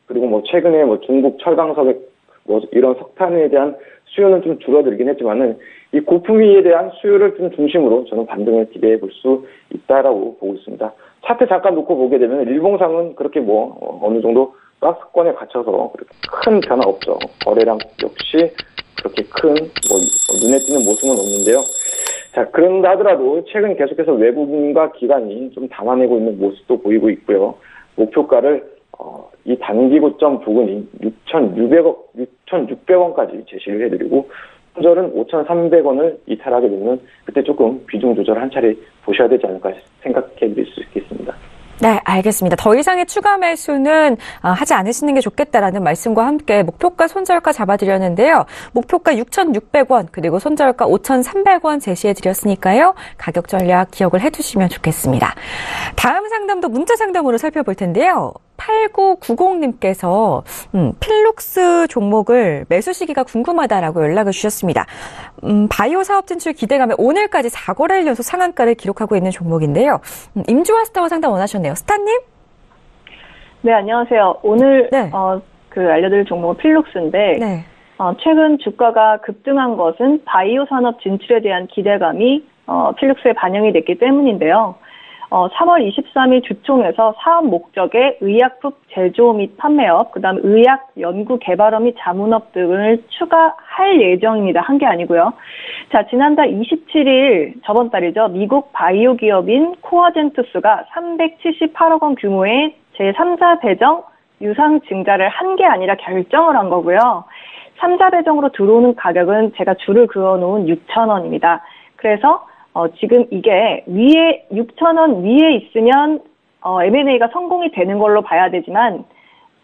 그리고 뭐 최근에 뭐 중국 철강석의 뭐 이런 석탄에 대한 수요는 좀 줄어들긴 했지만은 이 고품위에 대한 수요를 좀 중심으로 저는 반등을 기대해 볼 수 있다라고 보고 있습니다. 차트 잠깐 놓고 보게 되면 일봉상은 그렇게 뭐 어느 정도 박스권에 갇혀서 그렇게 큰 변화 없죠. 거래량 역시 그렇게 큰 뭐 눈에 띄는 모습은 없는데요. 자, 그런다 하더라도 최근 계속해서 외국인과 기관이 좀 담아내고 있는 모습도 보이고 있고요. 목표가를 이 단기 고점 부근인 6,600원까지 제시를 해드리고, 손절은 5,300원을 이탈하게 되면 그때 조금 비중 조절 한 차례 보셔야 되지 않을까 생각해 드릴 수 있겠습니다. 네, 알겠습니다. 더 이상의 추가 매수는 하지 않으시는 게 좋겠다라는 말씀과 함께 목표가 손절가 잡아드렸는데요. 목표가 6,600원 그리고 손절가 5,300원 제시해드렸으니까요. 가격 전략 기억을 해두시면 좋겠습니다. 다음 상담도 문자 상담으로 살펴볼 텐데요. 8990님께서 필룩스 종목을 매수 시기가 궁금하다라고 연락을 주셨습니다. 바이오 사업 진출 기대감에 오늘까지 4거래일 연속 상한가를 기록하고 있는 종목인데요. 임주와 스타와 상담 원하셨네요. 스타님? 네, 안녕하세요. 오늘 알려드릴 종목은 필룩스인데 네. 최근 주가가 급등한 것은 바이오 산업 진출에 대한 기대감이 필룩스에 반영이 됐기 때문인데요. 3월 23일 주총에서 사업 목적의 의약품 제조 및 판매업, 그다음 의약 연구 개발업 및 자문업 등을 추가할 예정입니다. 한 게 아니고요. 자, 지난달 27일 저번 달이죠. 미국 바이오 기업인 코어젠투스가 378억 원 규모의 제3자 배정 유상 증자를 한 게 아니라 결정을 한 거고요. 3자 배정으로 들어오는 가격은 제가 줄을 그어놓은 6,000원입니다. 그래서 지금 이게 위에 6,000원 위에 있으면 M&A가 성공이 되는 걸로 봐야 되지만,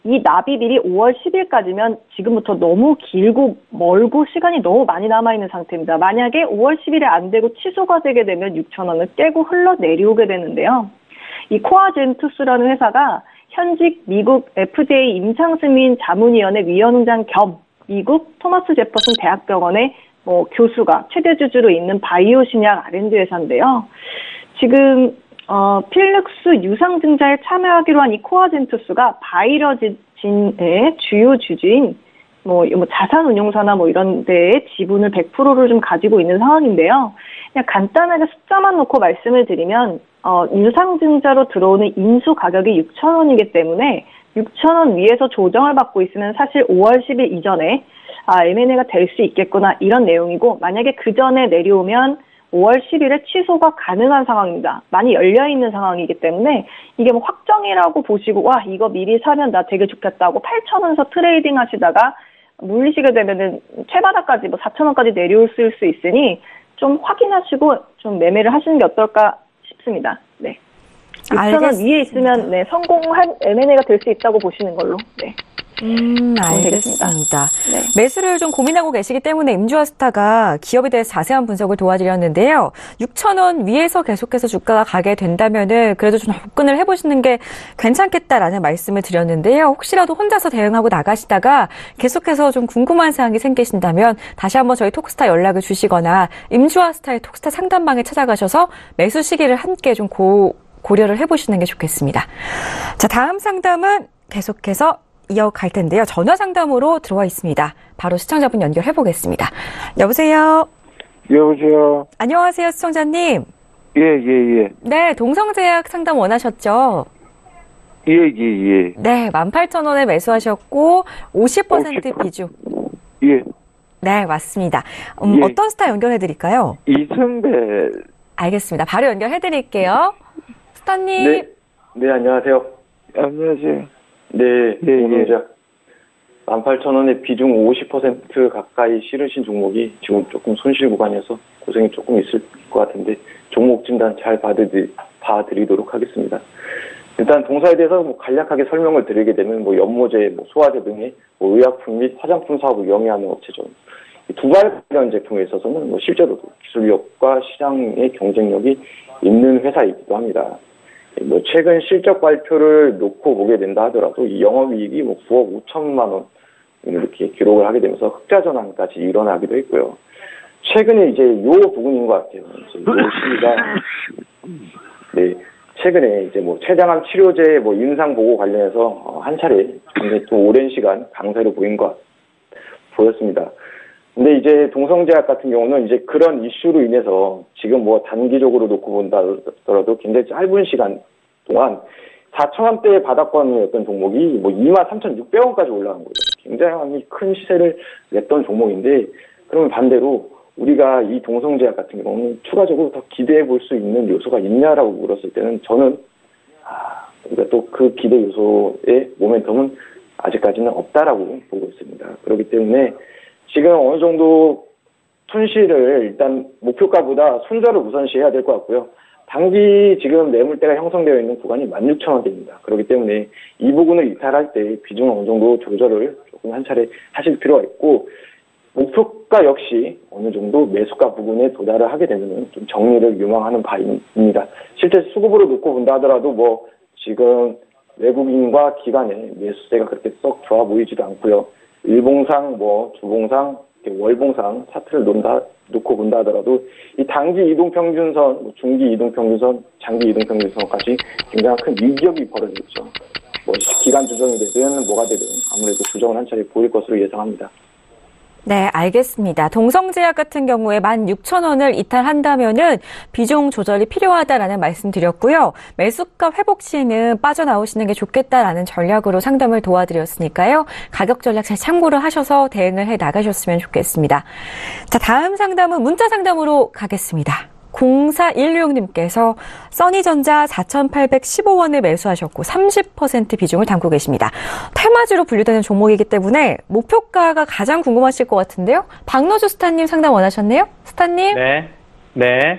이 납입일이 5월 10일까지면 지금부터 너무 길고 멀고 시간이 너무 많이 남아있는 상태입니다. 만약에 5월 10일에 안 되고 취소가 되게 되면 6,000원을 깨고 흘러내려오게 되는데요. 이 코아젠투스라는 회사가 현직 미국 FDA 임상승인 자문위원회 위원장 겸 미국 토마스 제퍼슨 대학병원의 교수가 최대 주주로 있는 바이오 신약 R&D 회사인데요. 지금 필룩스 유상증자에 참여하기로 한 이 코아젠투스가 바이러진의 주요 주주인 자산운용사나 이런 데에 지분을 100%를 좀 가지고 있는 상황인데요. 그냥 간단하게 숫자만 놓고 말씀을 드리면 유상증자로 들어오는 인수 가격이 6,000원이기 때문에 6,000원 위에서 조정을 받고 있으면 사실 5월 10일 이전에 M&A가 될 수 있겠구나 이런 내용이고, 만약에 그 전에 내려오면 5월 10일에 취소가 가능한 상황입니다. 많이 열려있는 상황이기 때문에 이게 확정이라고 보시고 이거 미리 사면 나 되게 좋겠다고 8,000원에서 트레이딩 하시다가 물리시게 되면은 최바닥까지 4,000원까지 내려올 수 있으니 좀 확인하시고 좀 매매를 하시는 게 어떨까 싶습니다. 네. 6,000원 위에 있으면 성공한 M&A가 될 수 있다고 보시는 걸로. 네. 알겠습니다. 네. 매수를 좀 고민하고 계시기 때문에 임주와 스타가 기업에 대해서 자세한 분석을 도와드렸는데요. 6,000원 위에서 계속해서 주가가 가게 된다면은 그래도 좀 접근을 해보시는 게 괜찮겠다라는 말씀을 드렸는데요. 혹시라도 혼자서 대응하고 나가시다가 계속해서 좀 궁금한 사항이 생기신다면 다시 한번 저희 톡스타 연락을 주시거나 임주와 스타의 톡스타 상담방에 찾아가셔서 매수 시기를 함께 좀 고려를 해보시는 게 좋겠습니다. 자, 다음 상담은 계속해서 이어갈 텐데요. 전화 상담으로 들어와 있습니다. 바로 시청자분 연결해 보겠습니다. 여보세요? 여보세요? 안녕하세요, 시청자님. 예. 네, 동성제약 상담 원하셨죠? 예. 네, 18,000원에 매수하셨고 50% 비중. 예. 네, 맞습니다. 예. 어떤 스타 연결해 드릴까요? 이승배. 알겠습니다. 바로 연결해 드릴게요. 스타님. 네, 안녕하세요. 안녕하세요. 네, 동성제약. 18,000원에 비중 50% 가까이 실으신 종목이 지금 조금 손실 구간이어서 고생이 조금 있을 것 같은데 종목 진단 잘 봐드리도록 하겠습니다. 일단 동사에 대해서 간략하게 설명을 드리게 되면 연모제, 소화제 등의 의약품 및 화장품 사업을 영위하는 업체죠. 두발 관련 제품에 있어서는 실제로 기술력과 시장의 경쟁력이 있는 회사이기도 합니다. 최근 실적 발표를 놓고 보게 된다 하더라도 이 영업이익이 9억 5천만 원 이렇게 기록을 하게 되면서 흑자 전환까지 일어나기도 했고요. 최근에 이제 요 부분인 것 같아요. 이제 요 시기가 네 최근에 이제 췌장암 치료제 임상 보고 관련해서 한 차례 굉장히 또 오랜 시간 강세로 보였습니다. 근데 이제 동성제약 같은 경우는 이제 그런 이슈로 인해서 지금 단기적으로 놓고 본다 하더라도 굉장히 짧은 시간 동안 4,000원대의 바닥권이었던 종목이 23,600원까지 올라간 거예요. 굉장히 큰 시세를 냈던 종목인데, 그러면 반대로 우리가 이 동성제약 같은 경우는 추가적으로 더 기대해 볼 수 있는 요소가 있냐라고 물었을 때는 저는 우리가 또 그 기대 요소의 모멘텀은 아직까지는 없다라고 보고 있습니다. 그렇기 때문에 지금 어느 정도 손실을 일단 목표가보다 손절을 우선시해야 될 것 같고요. 단기 지금 매물대가 형성되어 있는 구간이 16,000원대입니다. 그렇기 때문에 이 부분을 이탈할 때 비중을 어느 정도 조절을 조금 한 차례 하실 필요가 있고, 목표가 역시 어느 정도 매수가 부분에 도달을 하게 되면 좀 정리를 유망하는 바입니다. 실제 수급으로 놓고 본다 하더라도 지금 외국인과 기관의 매수세가 그렇게 썩 좋아 보이지도 않고요. 일봉상, 주봉상, 월봉상 차트를 놓고 본다 하더라도 이 단기 이동평균선, 중기 이동평균선, 장기 이동평균선까지 굉장히 큰 위기업이 벌어지고 있죠. 기간 조정이 되든 뭐가 되든 아무래도 조정은 한 차례 보일 것으로 예상합니다. 네, 알겠습니다. 동성제약 같은 경우에 16,000원을 이탈한다면은 비중 조절이 필요하다라는 말씀 드렸고요. 매수가 회복 시에는 빠져나오시는 게 좋겠다라는 전략으로 상담을 도와드렸으니까요. 가격 전략 잘 참고를 하셔서 대응을 해 나가셨으면 좋겠습니다. 자, 다음 상담은 문자 상담으로 가겠습니다. 0416님께서 써니전자 4,815원에 매수하셨고 30% 비중을 담고 계십니다. 테마주로 분류되는 종목이기 때문에 목표가가 가장 궁금하실 것 같은데요. 박노주 스타님 상담 원하셨네요. 스타님. 네.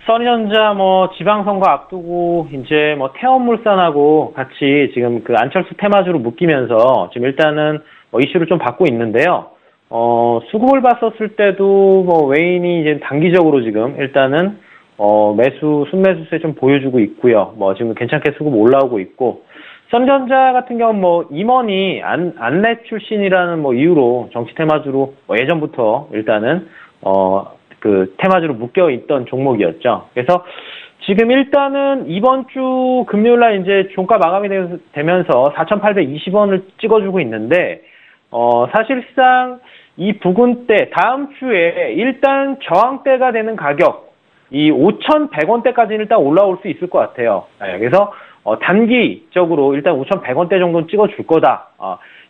써니전자 지방선거 앞두고 이제 태원물산하고 같이 지금 그 안철수 테마주로 묶이면서 지금 일단은 이슈를 좀 받고 있는데요. 수급을 봤었을 때도 외인이 이제 단기적으로 지금 일단은 순매수세 좀 보여주고 있고요. 지금 괜찮게 수급 올라오고 있고, 써니전자 같은 경우는 임원이 안내 출신이라는 이유로 정치 테마주로 예전부터 일단은 그 테마주로 묶여 있던 종목이었죠. 그래서 지금 일단은 이번 주 금요일날 이제 종가 마감이 되면서 4,820원을 찍어주고 있는데, 사실상 이 부근대 다음 주에 일단 저항대가 되는 가격, 이 5,100원대까지는 일단 올라올 수 있을 것 같아요. 그래서 단기적으로 일단 5,100원대 정도는 찍어줄 거다.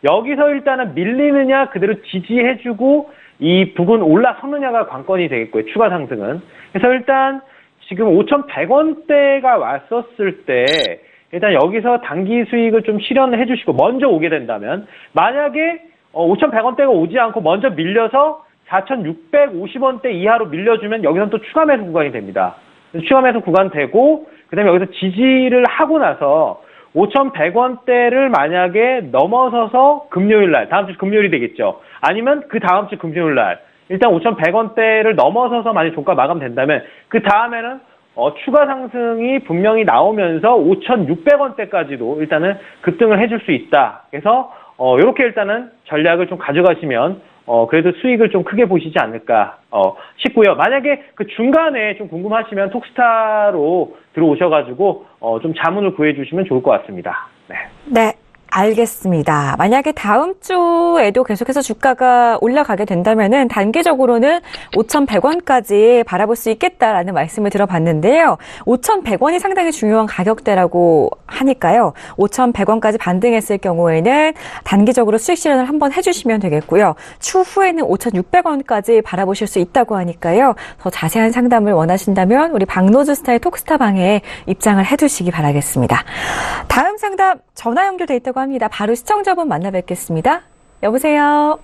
여기서 일단은 밀리느냐 그대로 지지해주고 이 부근 올라서느냐가 관건이 되겠고요. 추가 상승은. 그래서 일단 지금 5,100원대가 왔었을 때 일단 여기서 단기 수익을 좀 실현을 해주시고 먼저 오게 된다면, 만약에 5,100원대가 오지 않고 먼저 밀려서 4,650원대 이하로 밀려주면 여기서는 또 추가 매수 구간이 됩니다. 추가 매수 구간 되고, 그 다음에 여기서 지지를 하고 나서 5,100원대를 만약에 넘어서서 금요일날, 다음 주 금요일이 되겠죠. 아니면 그 다음 주 금요일날 일단 5,100원대를 넘어서서 만약 종가 마감된다면 그 다음에는 추가 상승이 분명히 나오면서 5,600원대까지도 일단은 급등을 해줄 수 있다. 그래서 이렇게 일단은 전략을 좀 가져가시면 그래도 수익을 좀 크게 보시지 않을까 싶고요. 만약에 그 중간에 좀 궁금하시면 톡스타로 들어오셔가지고 좀 자문을 구해주시면 좋을 것 같습니다. 네. 알겠습니다. 만약에 다음 주에도 계속해서 주가가 올라가게 된다면은 단기적으로는 5,100원까지 바라볼 수 있겠다라는 말씀을 들어봤는데요. 5,100원이 상당히 중요한 가격대라고 하니까요. 5,100원까지 반등했을 경우에는 단기적으로 수익 실현을 한번 해주시면 되겠고요. 추후에는 5,600원까지 바라보실 수 있다고 하니까요. 더 자세한 상담을 원하신다면 우리 박노주 스타의 톡스타 방에 입장을 해두시기 바라겠습니다. 다음 상담 전화 연결돼 있다고 합니다. 바로 시청자분 만나 뵙겠습니다. 여보세요?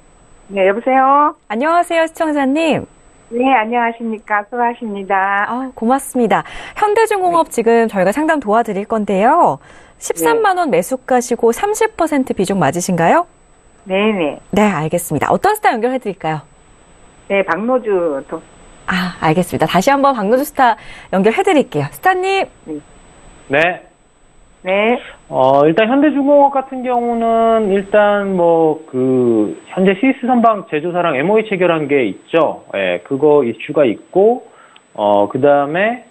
네, 여보세요? 안녕하세요, 시청자님. 네, 안녕하십니까. 수고하십니다. 고맙습니다. 현대중공업 지금 저희가 상담 도와드릴 건데요. 13만 원 매수가시고 30% 비중 맞으신가요? 네네. 네, 알겠습니다. 어떤 스타 연결해드릴까요? 네, 박노주. 알겠습니다. 다시 한번 박노주 스타 연결해드릴게요. 스타님. 네. 네. 일단 현대중공업 같은 경우는 일단 현재 스위스 선박 제조사랑 MOU 체결한 게 있죠. 예, 그거 이슈가 있고, 그 다음에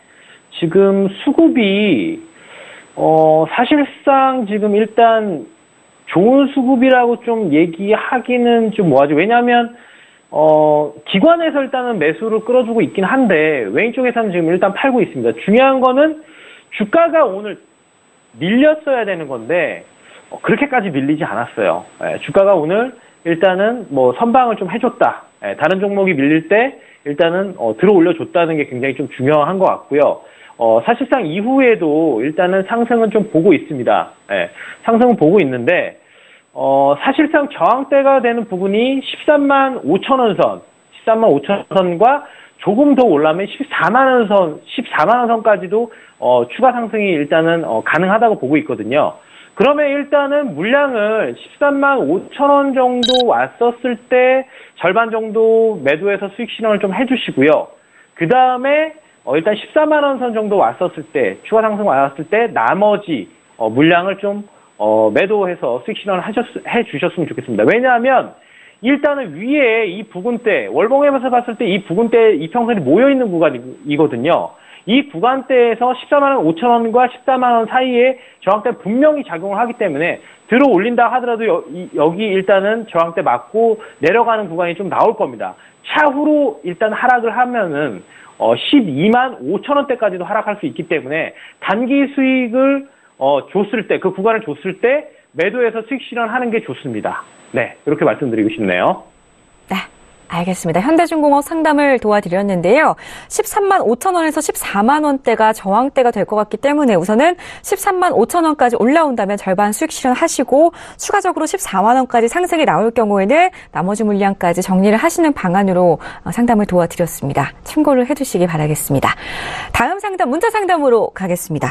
지금 수급이, 사실상 지금 일단 좋은 수급이라고 좀 얘기하기는 좀 뭐하죠. 왜냐하면 기관에서 일단은 매수를 끌어주고 있긴 한데 외인 쪽에서는 지금 일단 팔고 있습니다. 중요한 거는 주가가 오늘 밀렸어야 되는 건데 그렇게까지 밀리지 않았어요. 주가가 오늘 일단은 선방을 좀 해줬다. 다른 종목이 밀릴 때 일단은 들어 올려줬다는 게 굉장히 좀 중요한 것 같고요. 사실상 이후에도 일단은 상승은 좀 보고 있습니다. 상승은 보고 있는데 사실상 저항대가 되는 부분이 13만 5천 원 선, 13만 5천 선과 조금 더 올라면 14만 원 선까지도 추가 상승이 일단은 가능하다고 보고 있거든요. 그러면 일단은 물량을 13만 5천 원 정도 왔었을 때 절반 정도 매도해서 수익 실현을 좀 해주시고요. 그 다음에 일단 14만 원 선 정도 왔었을 때 추가 상승 왔을 때 나머지 물량을 좀 매도해서 수익 실현을 해주셨으면 좋겠습니다. 왜냐하면 일단은 위에 이 부근대, 월봉에서 봤을 때 이 부근대 이평선이 모여있는 구간이거든요. 이 구간대에서 14만 원 5천 원과 14만 원 사이에 저항대 분명히 작용을 하기 때문에 들어 올린다 하더라도 여기 일단은 저항대 맞고 내려가는 구간이 좀 나올 겁니다. 차후로 일단 하락을 하면은 12만 5천 원대까지도 하락할 수 있기 때문에 단기 수익을 줬을 때, 그 구간을 줬을 때 매도해서 수익 실현하는 게 좋습니다. 네, 이렇게 말씀드리고 싶네요. 네, 알겠습니다. 현대중공업 상담을 도와드렸는데요. 13만 5천 원에서 14만 원대가 저항대가 될 것 같기 때문에 우선은 13만 5천 원까지 올라온다면 절반 수익 실현하시고 추가적으로 14만 원까지 상승이 나올 경우에는 나머지 물량까지 정리를 하시는 방안으로 상담을 도와드렸습니다. 참고를 해두시기 바라겠습니다. 다음 상담, 문자 상담으로 가겠습니다.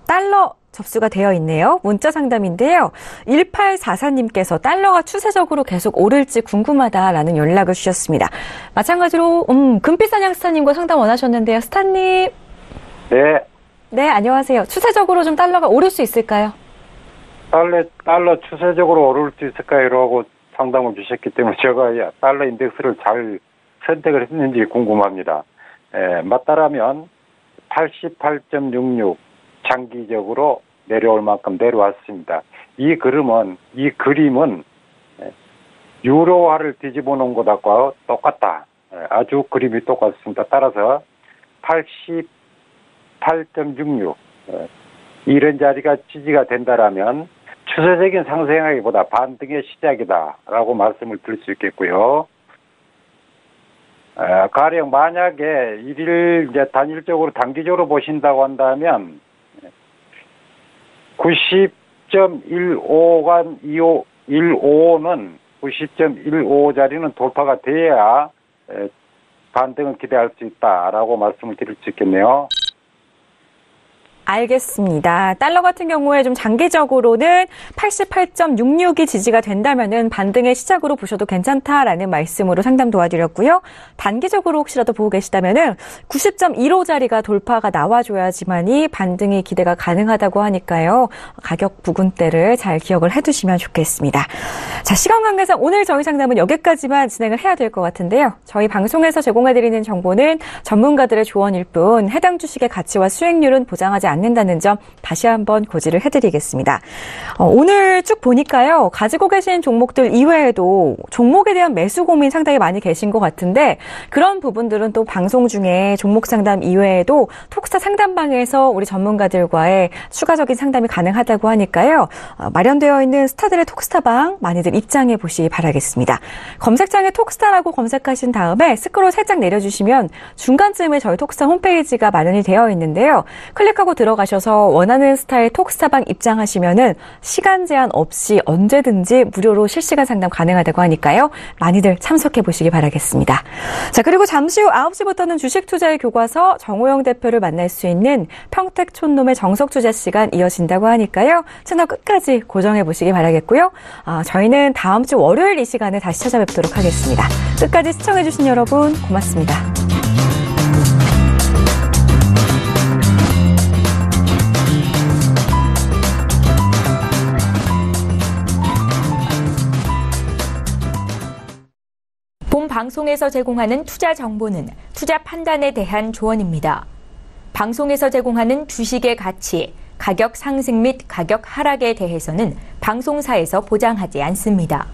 달러 접수가 되어 있네요. 문자 상담인데요. 1844님께서 달러가 추세적으로 계속 오를지 궁금하다라는 연락을 주셨습니다. 마찬가지로 금빛사냥 스타님과 상담 원하셨는데요. 스타님. 네. 네, 안녕하세요. 추세적으로 좀 달러가 오를 수 있을까요? 달러 추세적으로 오를 수 있을까요? 라고 상담을 주셨기 때문에 제가 달러 인덱스를 잘 선택을 했는지 궁금합니다. 맞다라면 88.66 장기적으로 내려올 만큼 내려왔습니다. 이 그림은 유로화를 뒤집어 놓은 것과 똑같다. 아주 그림이 똑같습니다. 따라서 88.66 이런 자리가 지지가 된다라면 추세적인 상승하기보다 반등의 시작이다라고 말씀을 드릴 수 있겠고요. 가령 만약에 이제 단일적으로 단기적으로 보신다고 한다면 90.15간 15는 90.15 자리는 돌파가 돼야 반등을 기대할 수 있다라고 말씀을 드릴 수 있겠네요. 알겠습니다. 달러 같은 경우에 좀 장기적으로는 88.66이 지지가 된다면은 반등의 시작으로 보셔도 괜찮다라는 말씀으로 상담 도와드렸고요. 단기적으로 혹시라도 보고 계시다면은 90.15 자리가 돌파가 나와줘야지만이 반등의 기대가 가능하다고 하니까요. 가격 부근대를 잘 기억을 해두시면 좋겠습니다. 자, 시간 관계상 오늘 저희 상담은 여기까지만 진행을 해야 될 것 같은데요. 저희 방송에서 제공해드리는 정보는 전문가들의 조언일 뿐 해당 주식의 가치와 수익률은 보장하지 않는다는 점 다시 한번 고지를 해드리겠습니다. 오늘 쭉 보니까요. 가지고 계신 종목들 이외에도 종목에 대한 매수 고민 상당히 많이 계신 것 같은데 그런 부분들은 또 방송 중에 종목 상담 이외에도 톡스타 상담방에서 우리 전문가들과의 추가적인 상담이 가능하다고 하니까요. 마련되어 있는 스타들의 톡스타방 많이들 입장해 보시기 바라겠습니다. 검색창에 톡스타라고 검색하신 다음에 스크롤 살짝 내려주시면 중간쯤에 저희 톡스타 홈페이지가 마련이 되어 있는데요. 클릭하고 들어가셔서 원하는 스타일 톡스타방 입장하시면은 시간 제한 없이 언제든지 무료로 실시간 상담 가능하다고 하니까요. 많이들 참석해 보시기 바라겠습니다. 자, 그리고 잠시 후 9시부터는 주식 투자의 교과서 정호영 대표를 만날 수 있는 평택 촌놈의 정석 투자 시간 이어진다고 하니까요. 채널 끝까지 고정해 보시기 바라겠고요. 저희는 다음 주 월요일 이 시간에 다시 찾아뵙도록 하겠습니다. 끝까지 시청해 주신 여러분 고맙습니다. 본 방송에서 제공하는 투자 정보는 투자 판단에 대한 조언입니다. 방송에서 제공하는 주식의 가치, 가격 상승 및 가격 하락에 대해서는 방송사에서 보장하지 않습니다.